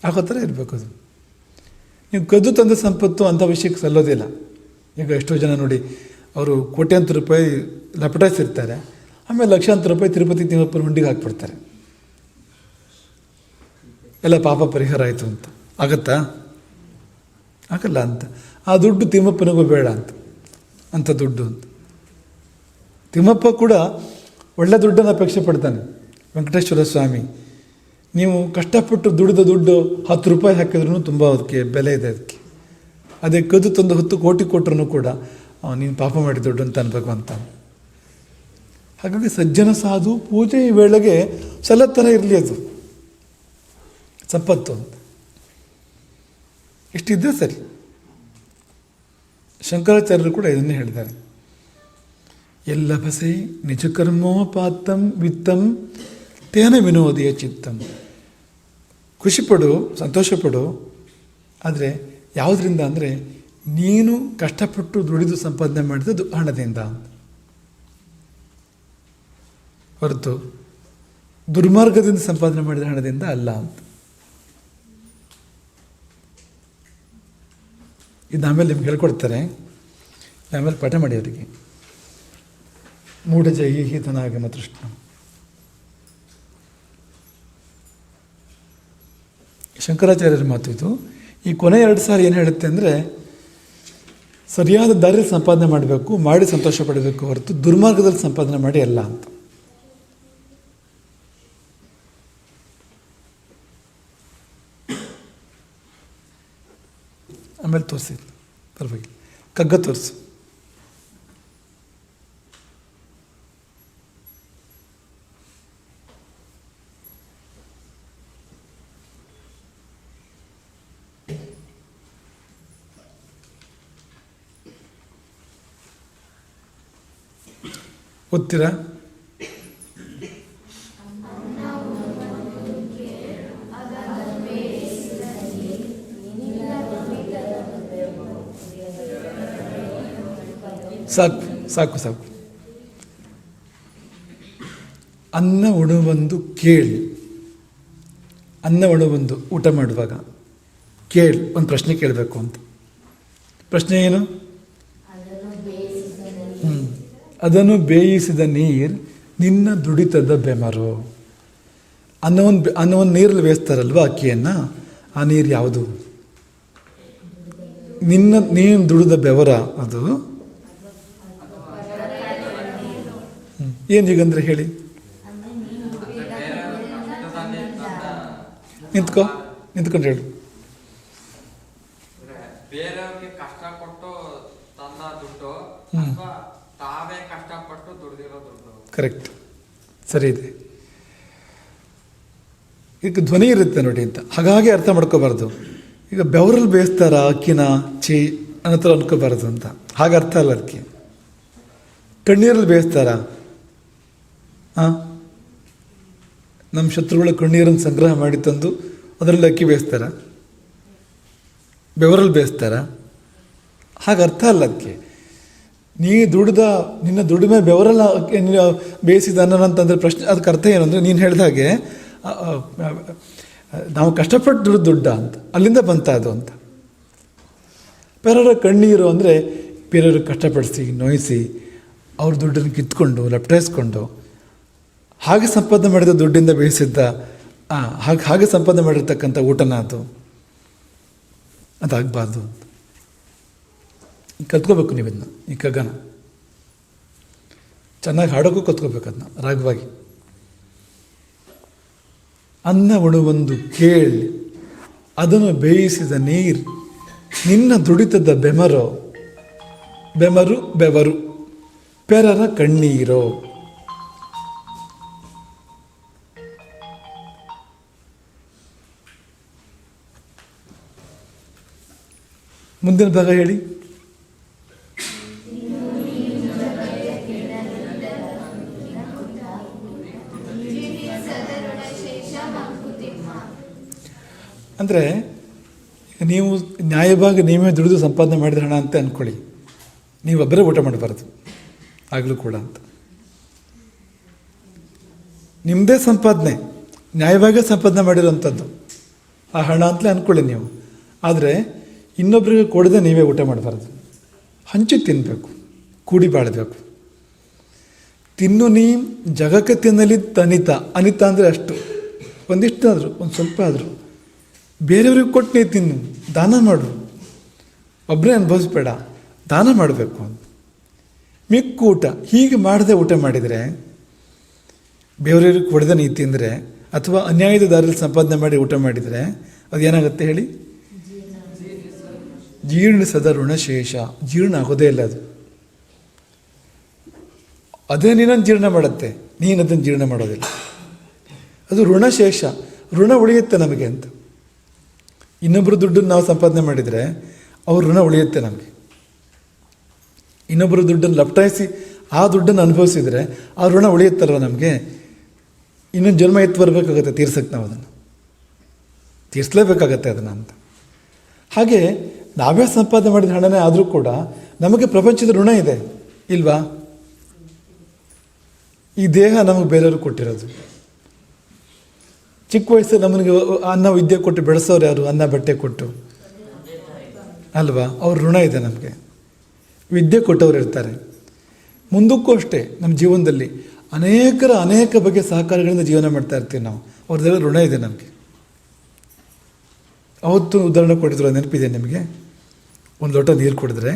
ಆಗೋ ಥರ ಇರಬೇಕದು. ನೀವು ಕದ್ದು ತಂದ ಸಂಪತ್ತು ಅಂಥ ವಿಷಯಕ್ಕೆ ಸಲ್ಲೋದಿಲ್ಲ. ಈಗ ಎಷ್ಟೋ ಜನ ನೋಡಿ, ಅವರು ಕೋಟ್ಯಾಂತರ ರೂಪಾಯಿ ಲಪಟಾಯಿಸಿರ್ತಾರೆ, ಆಮೇಲೆ ಲಕ್ಷಾಂತರ ರೂಪಾಯಿ ತಿರುಪತಿ ತಿಮ್ಮಪ್ಪನ ಹುಂಡಿಗೆ ಹಾಕ್ಬಿಡ್ತಾರೆ. ಎಲ್ಲ ಪಾಪ ಪರಿಹಾರ ಆಯಿತು ಅಂತ ಆಗತ್ತಾ? ಆಗಲ್ಲ ಅಂತ. ಆ ದುಡ್ಡು ತಿಮ್ಮಪ್ಪನಿಗೂ ಬೇಡ ಅಂಥ ದುಡ್ಡು ಅಂತ. ತಿಮ್ಮಪ್ಪ ಕೂಡ ಒಳ್ಳೆ ದುಡ್ಡನ್ನು ಅಪೇಕ್ಷೆ ಪಡ್ತಾನೆ. ವೆಂಕಟೇಶ್ವರ ಸ್ವಾಮಿ, ನೀವು ಕಷ್ಟಪಟ್ಟು ದುಡಿದ ದುಡ್ಡು 10 ರೂಪಾಯಿ ಹಾಕಿದ್ರೂ ತುಂಬ ಅದಕ್ಕೆ ಬೆಲೆ ಇದೆ. ಅದಕ್ಕೆ ಅದೇ ಕದ್ದು ತಂದು 10 ಕೋಟಿ ಕೊಟ್ಟರು ಕೂಡ ನೀನು ಪಾಪ ಮಾಡಿ ದುಡ್ಡು ಅಂತ ಅನ್ಬೇಕು ಅಂತ. ಹಾಗಾಗಿ ಸಜ್ಜನ ಸಾಧು ಪೂಜೆ ಈ ವೇಳೆಗೆ ಸಲ ಥರ ಇರಲಿ ಅದು ಸಂಪತ್ತು ಅಂತ. ಇಷ್ಟಿದ್ದರೆ ಸರಿ. ಶಂಕರಾಚಾರ್ಯರು ಕೂಡ ಇದನ್ನೇ ಹೇಳಿದ್ದಾರೆ. ಎಲ್ಲ ಬಸೆ ನಿಜ ಕರ್ಮೋಪಾತ್ತಂ ವಿತ್ತಂ ತೇನ ವಿನೋದಿಯ ಚಿತ್ತಂ. ಖುಷಿಪಡು, ಸಂತೋಷಪಡು, ಆದರೆ ಯಾವುದರಿಂದ ಅಂದರೆ ನೀನು ಕಷ್ಟಪಟ್ಟು ದುಡಿದು ಸಂಪಾದನೆ ಮಾಡಿದ್ದು ಹಣದಿಂದ ಹೊರತು ದುರ್ಮಾರ್ಗದಿಂದ ಸಂಪಾದನೆ ಮಾಡಿದ ಹಣದಿಂದ ಅಲ್ಲ ಅಂತ. ಇದು ಆಮೇಲೆ ನಿಮ್ಗೆ ಹೇಳ್ಕೊಡ್ತಾರೆ, ಆಮೇಲೆ ಪಾಠ ಮಾಡಿ ಅವರಿಗೆ. ಮೂಢಜೈಹಿ ಧನಾಗಮ ತೃಷ್ಣ. ಶಂಕರಾಚಾರ್ಯರ ಮಾತು ಇದು. ಈ ಕೊನೆ 2 ಸಾರಿ ಏನು ಹೇಳುತ್ತೆ ಅಂದರೆ, ಸರಿಯಾದ ದಾರಿಯಲ್ಲಿ ಸಂಪಾದನೆ ಮಾಡಬೇಕು, ಮಾಡಿ ಸಂತೋಷ ಪಡಬೇಕು ಹೊರತು ದುರ್ಮಾರ್ಗದಲ್ಲಿ ಸಂಪಾದನೆ ಮಾಡಿ ಅಲ್ಲ ಅಂತ. ಆಮೇಲೆ ತೋರಿಸಿ, ಪರವಾಗಿಲ್ಲ, ಕಗ್ಗ ತೋರಿಸು. ಓದ್ತೀರಾ? ಸಾಕು ಸಾಕು ಸಾಕು. ಅನ್ನ ಉಣುವಂದು ಕೇಳಿ. ಅನ್ನ ಉಣುವಂದು ಊಟ ಮಾಡುವಾಗ ಕೇಳಿ ಒಂದು ಪ್ರಶ್ನೆ ಕೇಳಬೇಕು ಅಂತ. ಪ್ರಶ್ನೆ ಏನು? ಅದನ್ನು ಬೇಯಿಸಿದ ನೀರು ನಿನ್ನ ದುಡಿತದ ಬೆಮರು. ಅನ್ನವನ್ನು ನೀರಲ್ಲಿ ಬೇಯಿಸ್ತಾರಲ್ವ ಅಕ್ಕಿಯನ್ನು, ಆ ನೀರು ಯಾವುದು? ನೀನು ದುಡಿದ ಬೆವರ ಅದು. ಏನು ಹೀಗಂದ್ರೆ ಹೇಳಿ? ನಿಂತ್ಕೊಂಡು ಹೇಳು. ಬೇರೆಯವ್ರಿಗೆ ಕಷ್ಟಪಟ್ಟು ತಂದ ದುಡ್ಡು, ತಾವೇ ಕಷ್ಟಪಟ್ಟು ದುಡ್ದಿರೋ ದುಡ್ಡು. ಕರೆಕ್ಟ್, ಸರಿ ಇದೆ. ಈಗ ಧ್ವನಿ ಇರುತ್ತೆ ನೋಡಿ ಅಂತ, ಹಾಗಾಗಿ ಅರ್ಥ ಮಾಡ್ಕೋಬಾರ್ದು. ಈಗ ಬೆವರಲ್ಲಿ ಬೇಯಿಸ್ತಾರ ಅಕ್ಕಿನ ಚಿ ಅನ್ನತ್ರ ಅನ್ಕೋಬಾರ್ದು ಅಂತ, ಹಾಗೆ ಅರ್ಥ ಅಲ್ಲ ಅದಕ್ಕೆ. ಕಣ್ಣೀರಲ್ಲಿ ಬೇಯಿಸ್ತಾರ? ನಮ್ಮ ಶತ್ರುಗಳ ಕಣ್ಣೀರನ್ನು ಸಂಗ್ರಹ ಮಾಡಿ ತಂದು ಅದರಲ್ಲಿ ಅಕ್ಕಿ ಬೇಯಿಸ್ತಾರ? ಬೆವರಲ್ಲಿ ಬೇಯಿಸ್ತಾರ? ಹಾಗೆ ಅರ್ಥ ಅಲ್ಲ ಅದಕ್ಕೆ. ನಿನ್ನ ದುಡಿಮೆ ಬೆವರಲ್ಲ ಬೇಯಿಸಿದ ಅನ್ನ ಅಂತಂದರೆ ಪ್ರಶ್ನೆ, ಅದಕ್ಕೆ ಅರ್ಥ ಏನು ಅಂದರೆ, ನೀನು ಹೇಳಿದ ಹಾಗೆ ನಾವು ಕಷ್ಟಪಟ್ಟು ದುಡ್ಡ ಅಂತ, ಅಲ್ಲಿಂದ ಬಂತ ಅದು ಅಂತ. ಬೇರೆಯವರ ಕಣ್ಣೀರು ಅಂದರೆ ಬೇರೆಯವ್ರ ಕಷ್ಟಪಡಿಸಿ ನೋಯಿಸಿ ಅವ್ರ ದುಡ್ಡನ್ನು ಕಿತ್ಕೊಂಡು ಲಪ್ಟಾಯಿಸ್ಕೊಂಡು ಹಾಗೆ ಸಂಪಾದನೆ ಮಾಡಿದ ದುಡ್ಡಿಂದ ಬೇಯಿಸಿದ್ದ ಹಾಗೆ ಸಂಪಾದನೆ ಮಾಡಿರ್ತಕ್ಕಂಥ ಊಟನ ಅದಾಗಬಾರ್ದು ಅಂತ. ಕಲ್ತ್ಕೋಬೇಕು ನೀವು ಇದನ್ನ, ಈ ಕಗ್ಗನ ಚೆನ್ನಾಗಿ ಹಾಡೋಕ್ಕೂ ಕಲ್ತ್ಕೋಬೇಕು ಅದನ್ನ ರಾಗವಾಗಿ. ಅನ್ನ ಉಣುವಂದು ಕೇಳಿ ಅದನ್ನು ಬೇಯಿಸಿದ ನೀರು ನಿನ್ನ ದುಡಿತದ ಬೆಮರು. ಬೆವರು ಪೆರರ ಕಣ್ಣೀರೋ. ಮುಂದಿನ ಭಾಗ ಹೇಳಿ. ಅಂದರೆ ನೀವು ನ್ಯಾಯವಾಗಿ ನೀವೇ ದುಡಿದು ಸಂಪಾದನೆ ಮಾಡಿದ ಹಣ ಅಂತ ಅಂದ್ಕೊಳ್ಳಿ, ನೀವೊಬ್ಬರೇ ಊಟ ಮಾಡಬಾರ್ದು ಆಗಲೂ ಕೂಡ ಅಂತ. ನಿಮ್ಮದೇ ಸಂಪಾದನೆ, ನ್ಯಾಯವಾಗಿ ಸಂಪಾದನೆ ಮಾಡಿರೋಂಥದ್ದು ಆ ಹಣ ಅಂತಲೇ ಅಂದ್ಕೊಳ್ಳಿ ನೀವು. ಆದರೆ ಇನ್ನೊಬ್ಬರಿಗೆ ಕೊಡದೆ ನೀವೇ ಊಟ ಮಾಡಬಾರ್ದು, ಹಂಚಿ ತಿನ್ನಬೇಕು, ಕೂಡಿ ಬಾಳಬೇಕು. ತಿನ್ನು ನೀ ಜಗಕ್ಕೆ ತಿನ್ನಲಿ ಅನಿತ ಅಂದರೆ ಅಷ್ಟು, ಒಂದಿಷ್ಟು ಆದರೂ ಒಂದು ಸ್ವಲ್ಪ ಆದರೂ ಬೇರೆಯವ್ರಿಗೆ ಕೊಟ್ಟು ನೀ ತಿನ್ನು, ದಾನ ಮಾಡು, ಒಬ್ಬರೇ ಅನುಭವಿಸ್ಬೇಡ, ದಾನ ಮಾಡಬೇಕು ಅಂತ. ಮಿಕ್ಕ ಊಟ ಹೀಗೆ ಮಾಡದೆ ಊಟ ಮಾಡಿದರೆ, ಬೇರೆಯವ್ರಿಗೆ ಕೊಡದೆ ನೀ ತಿಂದರೆ ಅಥವಾ ಅನ್ಯಾಯದ ದಾರಿಯಲ್ಲಿ ಸಂಪಾದನೆ ಮಾಡಿ ಊಟ ಮಾಡಿದರೆ ಅದೇನಾಗುತ್ತೆ ಹೇಳಿ? ಜೀರ್ಣಿಸದ ಋಣಶೇಷ. ಜೀರ್ಣ ಆಗೋದೇ ಇಲ್ಲ ಅದು. ಅದೇ ನೀನನ್ನು ಜೀರ್ಣ ಮಾಡುತ್ತೆ, ನೀನು ಅದನ್ನು ಜೀರ್ಣ ಮಾಡೋದಿಲ್ಲ. ಅದು ಋಣಶೇಷ, ಋಣ ಉಳಿಯುತ್ತೆ ನಮಗೆ ಅಂತ. ಇನ್ನೊಬ್ಬರು ದುಡ್ಡನ್ನು ನಾವು ಸಂಪಾದನೆ ಮಾಡಿದರೆ ಅವ್ರ ಋಣ ಉಳಿಯುತ್ತೆ ನಮಗೆ. ಇನ್ನೊಬ್ಬರು ದುಡ್ಡನ್ನು ಲಪ್ಟಾಯಿಸಿ ಆ ದುಡ್ಡನ್ನು ಅನುಭವಿಸಿದರೆ ಆ ಋಣ ಉಳಿಯುತ್ತಲ್ವ ನಮಗೆ. ಇನ್ನೊಂದು ಜನ್ಮ ಎತ್ತು ಬರಬೇಕಾಗತ್ತೆ ತೀರ್ಸಕ್ಕೆ, ನಾವು ಅದನ್ನು ತೀರಿಸಲೇಬೇಕಾಗತ್ತೆ ಅದನ್ನು ಅಂತ. ಹಾಗೆ ನಾವೇ ಸಂಪಾದನೆ ಮಾಡಿದ ಹಣನೇ ಆದರೂ ಕೂಡ ನಮಗೆ ಪ್ರಪಂಚದ ಋಣ ಇದೆ ಇಲ್ವಾ? ಈ ದೇಹ ನಮಗೆ ಬೇರೆಯವರು ಕೊಟ್ಟಿರೋದು, ಚಿಕ್ಕ ವಯಸ್ಸು ನಮಗೆ ಅನ್ನ ವಿದ್ಯೆ ಕೊಟ್ಟು ಬೆಳೆಸೋರು ಯಾರು? ಅನ್ನ ಬಟ್ಟೆ ಕೊಟ್ಟು ಅಲ್ವಾ? ಅವ್ರ ಋಣ ಇದೆ ನಮಗೆ. ವಿದ್ಯೆ ಕೊಟ್ಟವ್ರು ಇರ್ತಾರೆ. ಮುಂದಕ್ಕೂ ಅಷ್ಟೇ ನಮ್ಮ ಜೀವನದಲ್ಲಿ ಅನೇಕ ಬಗೆಯ ಸಹಕಾರಗಳಿಂದ ಜೀವನ ಮಾಡ್ತಾ ಇರ್ತೀವಿ ನಾವು. ಅವ್ರದ್ದೆಲ್ಲ ಋಣ ಇದೆ ನಮಗೆ. ಅವತ್ತು ಉದಾಹರಣೆ ಕೊಟ್ಟಿದ್ರು, ನೆನಪಿದೆ ನಿಮಗೆ? ಒಂದು ಲೋಟ ನೀರು ಕೊಡಿದ್ರೆ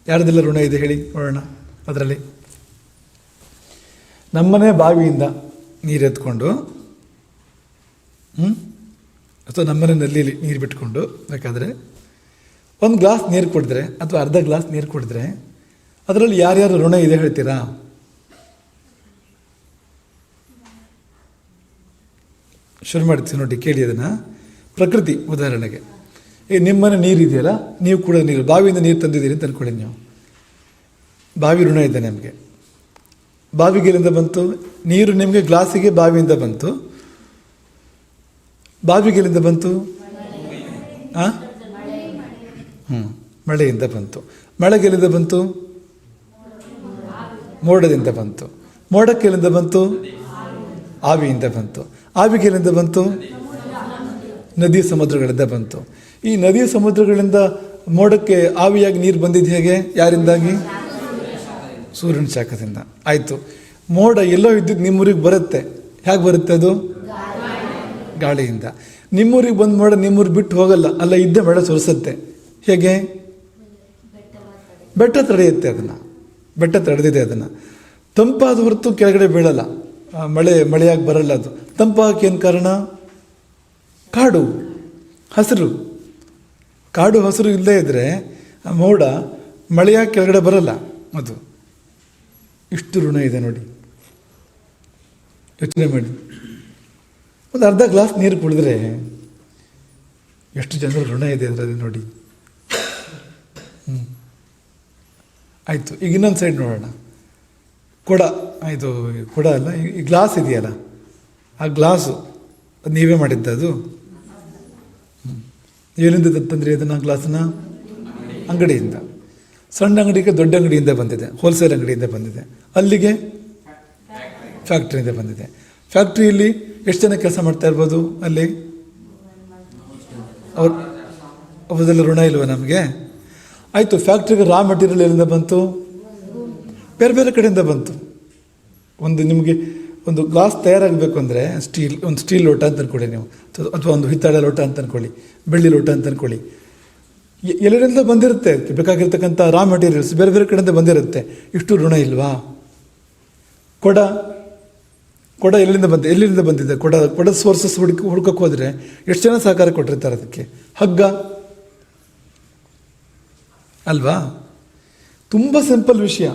ಯಾರ್ದೆಲ್ಲ ಋಣ ಇದೆ ಹೇಳಿ ನೋಡೋಣ. ಅದರಲ್ಲಿ ನಮ್ಮನೆ ಬಾವಿಯಿಂದ ನೀರು ಎತ್ಕೊಂಡು ಅಥವಾ ನಮ್ಮನೆ ನಲ್ಲಿಲಿ ನೀರು ಬಿಟ್ಕೊಂಡು ಬೇಕಾದರೆ ಒಂದು ಗ್ಲಾಸ್ ನೀರು ಕುಡಿದ್ರೆ ಅಥವಾ ಅರ್ಧ ಗ್ಲಾಸ್ ನೀರು ಕುಡಿದ್ರೆ ಅದರಲ್ಲಿ ಯಾರ್ಯಾರು ಋಣ ಇದೆ ಹೇಳ್ತೀರಾ? ಶುರು ಮಾಡ್ತೀವಿ ನೋಡಿ, ಕೇಳಿ ಅದನ್ನು. ಪ್ರಕೃತಿ ಉದಾಹರಣೆಗೆ, ನಿಮ್ಮನೆ ನೀರು ಇದೆಯಲ್ಲ, ನೀವು ಕುಡಿದ ನೀರು, ಬಾವಿಯಿಂದ ನೀರು ತಂದಿದ್ದೀರಿ ಅಂತ ಅಂದ್ಕೊಳ್ಳಿ ನೀವು. ಬಾವಿ ಋಣ ಇದೆ ನಮಗೆ. ಬಾವಿಗೆ ಎಲ್ಲಿಂದ ಬಂತು ನೀರು? ನಿಮಗೆ ಗ್ಲಾಸಿಗೆ ಬಾವಿಯಿಂದ ಬಂತು. ಬಾವಿಗೆ ಎಲ್ಲಿಂದ ಬಂತು? ಮಳೆಯಿಂದ ಬಂತು. ಮಳೆಗೆ ಎಲ್ಲಿಂದ ಬಂತು? ಮೋಡದಿಂದ ಬಂತು. ಮೋಡಕ್ಕೆ ಎಲ್ಲಿಂದ ಬಂತು? ಆವಿಯಿಂದ ಬಂತು. ಆವಿಗೆ ಎಲ್ಲಿಂದ ಬಂತು? ನದಿ ಸಮುದ್ರಗಳಿಂದ ಬಂತು. ಈ ನದಿ ಸಮುದ್ರಗಳಿಂದ ಮೋಡಕ್ಕೆ ಆವಿಯಾಗಿ ನೀರು ಬಂದಿದ್ದು ಹೇಗೆ? ಯಾರಿಂದಾಗಿ? ಸೂರ್ಯನ ಶಾಖದಿಂದ. ಆಯಿತು. ಮೋಡ ಎಲ್ಲೋ ಇದ್ದಿದ್ದು ನಿಮ್ಮೂರಿಗೆ ಬರುತ್ತೆ. ಹೇಗೆ ಬರುತ್ತೆ ಅದು? ಗಾಳಿಯಿಂದ. ನಿಮ್ಮೂರಿಗೆ ಬಂದು ಮೋಡ ನಿಮ್ಮೂರಿಗೆ ಬಿಟ್ಟು ಹೋಗಲ್ಲ, ಅಲ್ಲ ಇದ್ದೇ ಮಳೆ ಸುರಿಸುತ್ತೆ. ಹೇಗೆ? ಬೆಟ್ಟ ತಡೆಯುತ್ತೆ ಅದನ್ನು. ಬೆಟ್ಟ ತಡೆದಿದೆ ಅದನ್ನು. ತಂಪಾದ ಹೊರತು ಕೆಳಗಡೆ ಬೀಳಲ್ಲ, ಮಳೆಯಾಗಿ ಬರಲ್ಲ. ಅದು ತಂಪಾಗಕ್ಕೆ ಏನು ಕಾರಣ? ಕಾಡು ಹಸಿರು. ಕಾಡು ಹಸಿರು ಇಲ್ಲದೇ ಇದ್ದರೆ ಮೋಡ ಮಳೆಯಾಗಿ ಕೆಳಗಡೆ ಬರಲ್ಲ. ಅದು ಇಷ್ಟು ಋಣ ಇದೆ ನೋಡಿ, ಯೋಚನೆ ಮಾಡಿ. ಒಂದು ಅರ್ಧ ಗ್ಲಾಸ್ ನೀರು ಕುಡಿದ್ರೆ ಎಷ್ಟು ಜನರ ಋಣ ಇದೆ ಅದರಲ್ಲಿ ನೋಡಿ. ಆಯಿತು. ಈಗ ಇನ್ನೊಂದು ಸೈಡ್ ನೋಡೋಣ. ಕೊಡ, ಇದು ಕೊಡ ಅಲ್ಲ, ಈ ಗ್ಲಾಸ್ ಇದೆಯಲ್ಲ, ಆ ಗ್ಲಾಸು ಅದು ನೀವೇ ಮಾಡಿದ್ದದು. ಎಲ್ಲಿಂದ ತಂದ್ರಿ ಅದನ್ನು? ಗ್ಲಾಸನ್ನ ಅಂಗಡಿಯಿಂದ. ಸಣ್ಣ ಅಂಗಡಿಗೆ ದೊಡ್ಡ ಅಂಗಡಿಯಿಂದ ಬಂದಿದೆ, ಹೋಲ್ಸೇಲ್ ಅಂಗಡಿಯಿಂದ ಬಂದಿದೆ. ಅಲ್ಲಿಗೆ ಫ್ಯಾಕ್ಟ್ರಿಯಿಂದ ಬಂದಿದೆ. ಫ್ಯಾಕ್ಟ್ರಿಯಲ್ಲಿ ಎಷ್ಟು ಜನ ಕೆಲಸ ಮಾಡ್ತಾ ಇರ್ಬೋದು ಅಲ್ಲಿ? ಅವ್ರದ್ದೆಲ್ಲ ಋಣ ಇಲ್ವ ನಮಗೆ? ಆಯಿತು. ಫ್ಯಾಕ್ಟ್ರಿಗೆ ರಾ ಮೆಟೀರಿಯಲ್ ಎಲ್ಲಿಂದ ಬಂತು? ಬೇರೆ ಬೇರೆ ಕಡೆಯಿಂದ ಬಂತು. ನಿಮಗೆ ಒಂದು ಗ್ಲಾಸ್ ತಯಾರಾಗಬೇಕು ಅಂದರೆ ಒಂದು ಸ್ಟೀಲ್ ಲೋಟ ಅಂತ ಅಂದ್ಕೊಳ್ಳಿ ನೀವು, ಅಥವಾ ಒಂದು ಹಿತ್ತಾಳೆ ಲೋಟ ಅಂತ ಅಂದ್ಕೊಳ್ಳಿ, ಬೆಳ್ಳಿ ಲೋಟ ಅಂತ ಅಂದ್ಕೊಳ್ಳಿ. ಎಲ್ಲರಿಂದ ಬಂದಿರುತ್ತೆ. ಅದಕ್ಕೆ ಬೇಕಾಗಿರ್ತಕ್ಕಂಥ ರಾ ಮೆಟೀರಿಯಲ್ಸ್ ಬೇರೆ ಬೇರೆ ಕಡೆಯಿಂದ ಬಂದಿರುತ್ತೆ. ಇಷ್ಟು ಋಣ ಇಲ್ವಾ? ಕೊಡ ಎಲ್ಲಿಂದ ಬಂದಿದೆ? ಕೊಡದ ಸೋರ್ಸಸ್ ಹುಡ್ಕಕ್ಕೆ ಹೋದರೆ ಎಷ್ಟು ಜನ ಸಹಕಾರ ಕೊಟ್ಟಿರ್ತಾರೆ ಅದಕ್ಕೆ? ಹಗ್ಗ ಅಲ್ವಾ? ತುಂಬ ಸಿಂಪಲ್ ವಿಷಯ.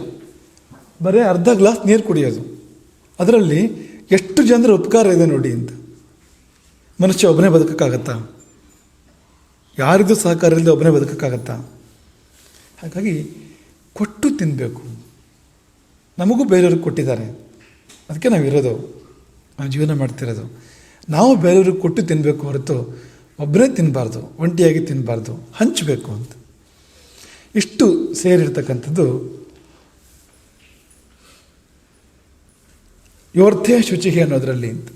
ಬರೀ ಅರ್ಧ ಗ್ಲಾಸ್ ನೀರು ಕುಡಿಯೋದು, ಅದರಲ್ಲಿ ಎಷ್ಟು ಜನರ ಉಪಕಾರ ಇದೆ ನೋಡಿ ಅಂತ. ಮನುಷ್ಯ ಒಬ್ಬನೇ ಬದುಕೋಕ್ಕಾಗತ್ತಾ? ಯಾರಿಗೂ ಸಹಕಾರ ಇಲ್ಲದೆ ಒಬ್ಬನೇ ಬದುಕೋಕ್ಕಾಗತ್ತಾ? ಹಾಗಾಗಿ ಕೊಟ್ಟು ತಿನ್ನಬೇಕು. ನಮಗೂ ಬೇರೆಯವ್ರಿಗೆ ಕೊಟ್ಟಿದ್ದಾರೆ, ಅದಕ್ಕೆ ನಾವಿರೋದು, ನಾವು ಜೀವನ ಮಾಡ್ತಿರೋದು. ನಾವು ಬೇರೆಯವ್ರಿಗೆ ಕೊಟ್ಟು ತಿನ್ನಬೇಕು ಹೊರತು ಒಬ್ಬನೇ ತಿನ್ನಬಾರ್ದು, ಒಂಟಿಯಾಗಿ ತಿನ್ನಬಾರ್ದು, ಹಂಚಬೇಕು ಅಂತ. ಇಷ್ಟು ಸೇರಿರ್ತಕ್ಕಂಥದ್ದು ಯೋರ್ಥೇ ಶುಚಿಹಿ ಅನ್ನೋದರಲ್ಲಿ ಅಂತ.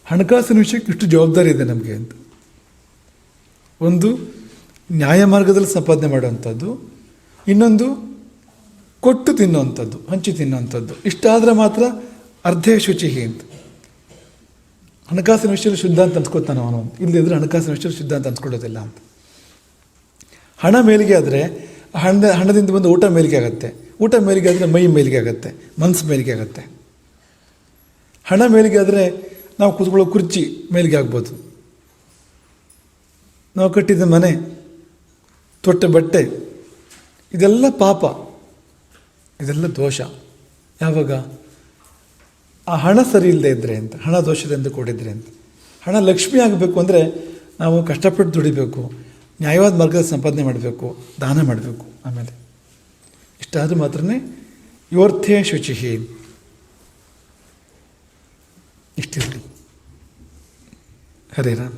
ಹಣಕಾಸಿನ ವಿಷಯಕ್ಕೆ ಇಷ್ಟು ಜವಾಬ್ದಾರಿ ಇದೆ ನಮಗೆ ಅಂತ. ಒಂದು ನ್ಯಾಯ ಮಾರ್ಗದಲ್ಲಿ ಸಂಪಾದನೆ ಮಾಡುವಂಥದ್ದು, ಇನ್ನೊಂದು ಕೊಟ್ಟು ತಿನ್ನುವಂಥದ್ದು, ಹಂಚಿ ತಿನ್ನುವಂಥದ್ದು. ಇಷ್ಟಾದರೆ ಮಾತ್ರ ಅರ್ಧೇ ಶುಚಿಹಿ ಅಂತ. ಹಣಕಾಸಿನ ವಿಷಯದಲ್ಲಿ ಶುದ್ಧ ಅಂತ ಅನ್ಸ್ಕೊತಾನೆ ಅವನು, ಇಲ್ಲದಿದ್ದರೆ ಹಣಕಾಸಿನ ವಿಷಯದಲ್ಲಿ ಶುದ್ಧ ಅಂತ ಅನ್ಸ್ಕೊಳ್ಳೋದಿಲ್ಲ ಅಂತ. ಹಣ ಮೇಲಿಗೆ ಆದರೆ ಹಣದಿಂದ ಬಂದು ಊಟ ಮೇಲಿಗೆ ಆಗುತ್ತೆ, ಊಟ ಮೇಲಿಗೆ ಆದರೆ ಮೈ ಮೇಲಿಗೆ ಆಗುತ್ತೆ, ಮನಸ್ಸು ಮೇಲಿಗೆ ಆಗುತ್ತೆ. ಹಣ ಮೇಲಿಗೆ ಆದರೆ ನಾವು ಕೂತ್ಕೊಳ್ಳೋ ಕುರ್ಚಿ ಮೇಲಿಗೆ ಆಗ್ಬೋದು, ನಾವು ಕಟ್ಟಿದ ಮನೆ, ತೊಟ್ಟ ಬಟ್ಟೆ, ಇದೆಲ್ಲ ಪಾಪ, ಇದೆಲ್ಲ ದೋಷ. ಯಾವಾಗ? ಆ ಹಣ ಸರಿ ಇಲ್ಲದೆ ಇದ್ದರೆ ಅಂತ, ಹಣ ದೋಷದಿಂದ ಕೂಡಿದ್ರೆ ಅಂತ. ಹಣ ಲಕ್ಷ್ಮಿ ಆಗಬೇಕು ಅಂದರೆ ನಾವು ಕಷ್ಟಪಟ್ಟು ದುಡಿಬೇಕು, ನ್ಯಾಯವಾದ ಮಾರ್ಗದ ಸಂಪಾದನೆ ಮಾಡಬೇಕು, ದಾನ ಮಾಡಬೇಕು. ಆಮೇಲೆ ಇಷ್ಟಾದರೂ ಮಾತ್ರನೇ ಯೋರ್ಥೇ ಶುಚಿಹಿ. ಇಷ್ಟಿರಲಿ. ಹರೇ ರಾಮ್.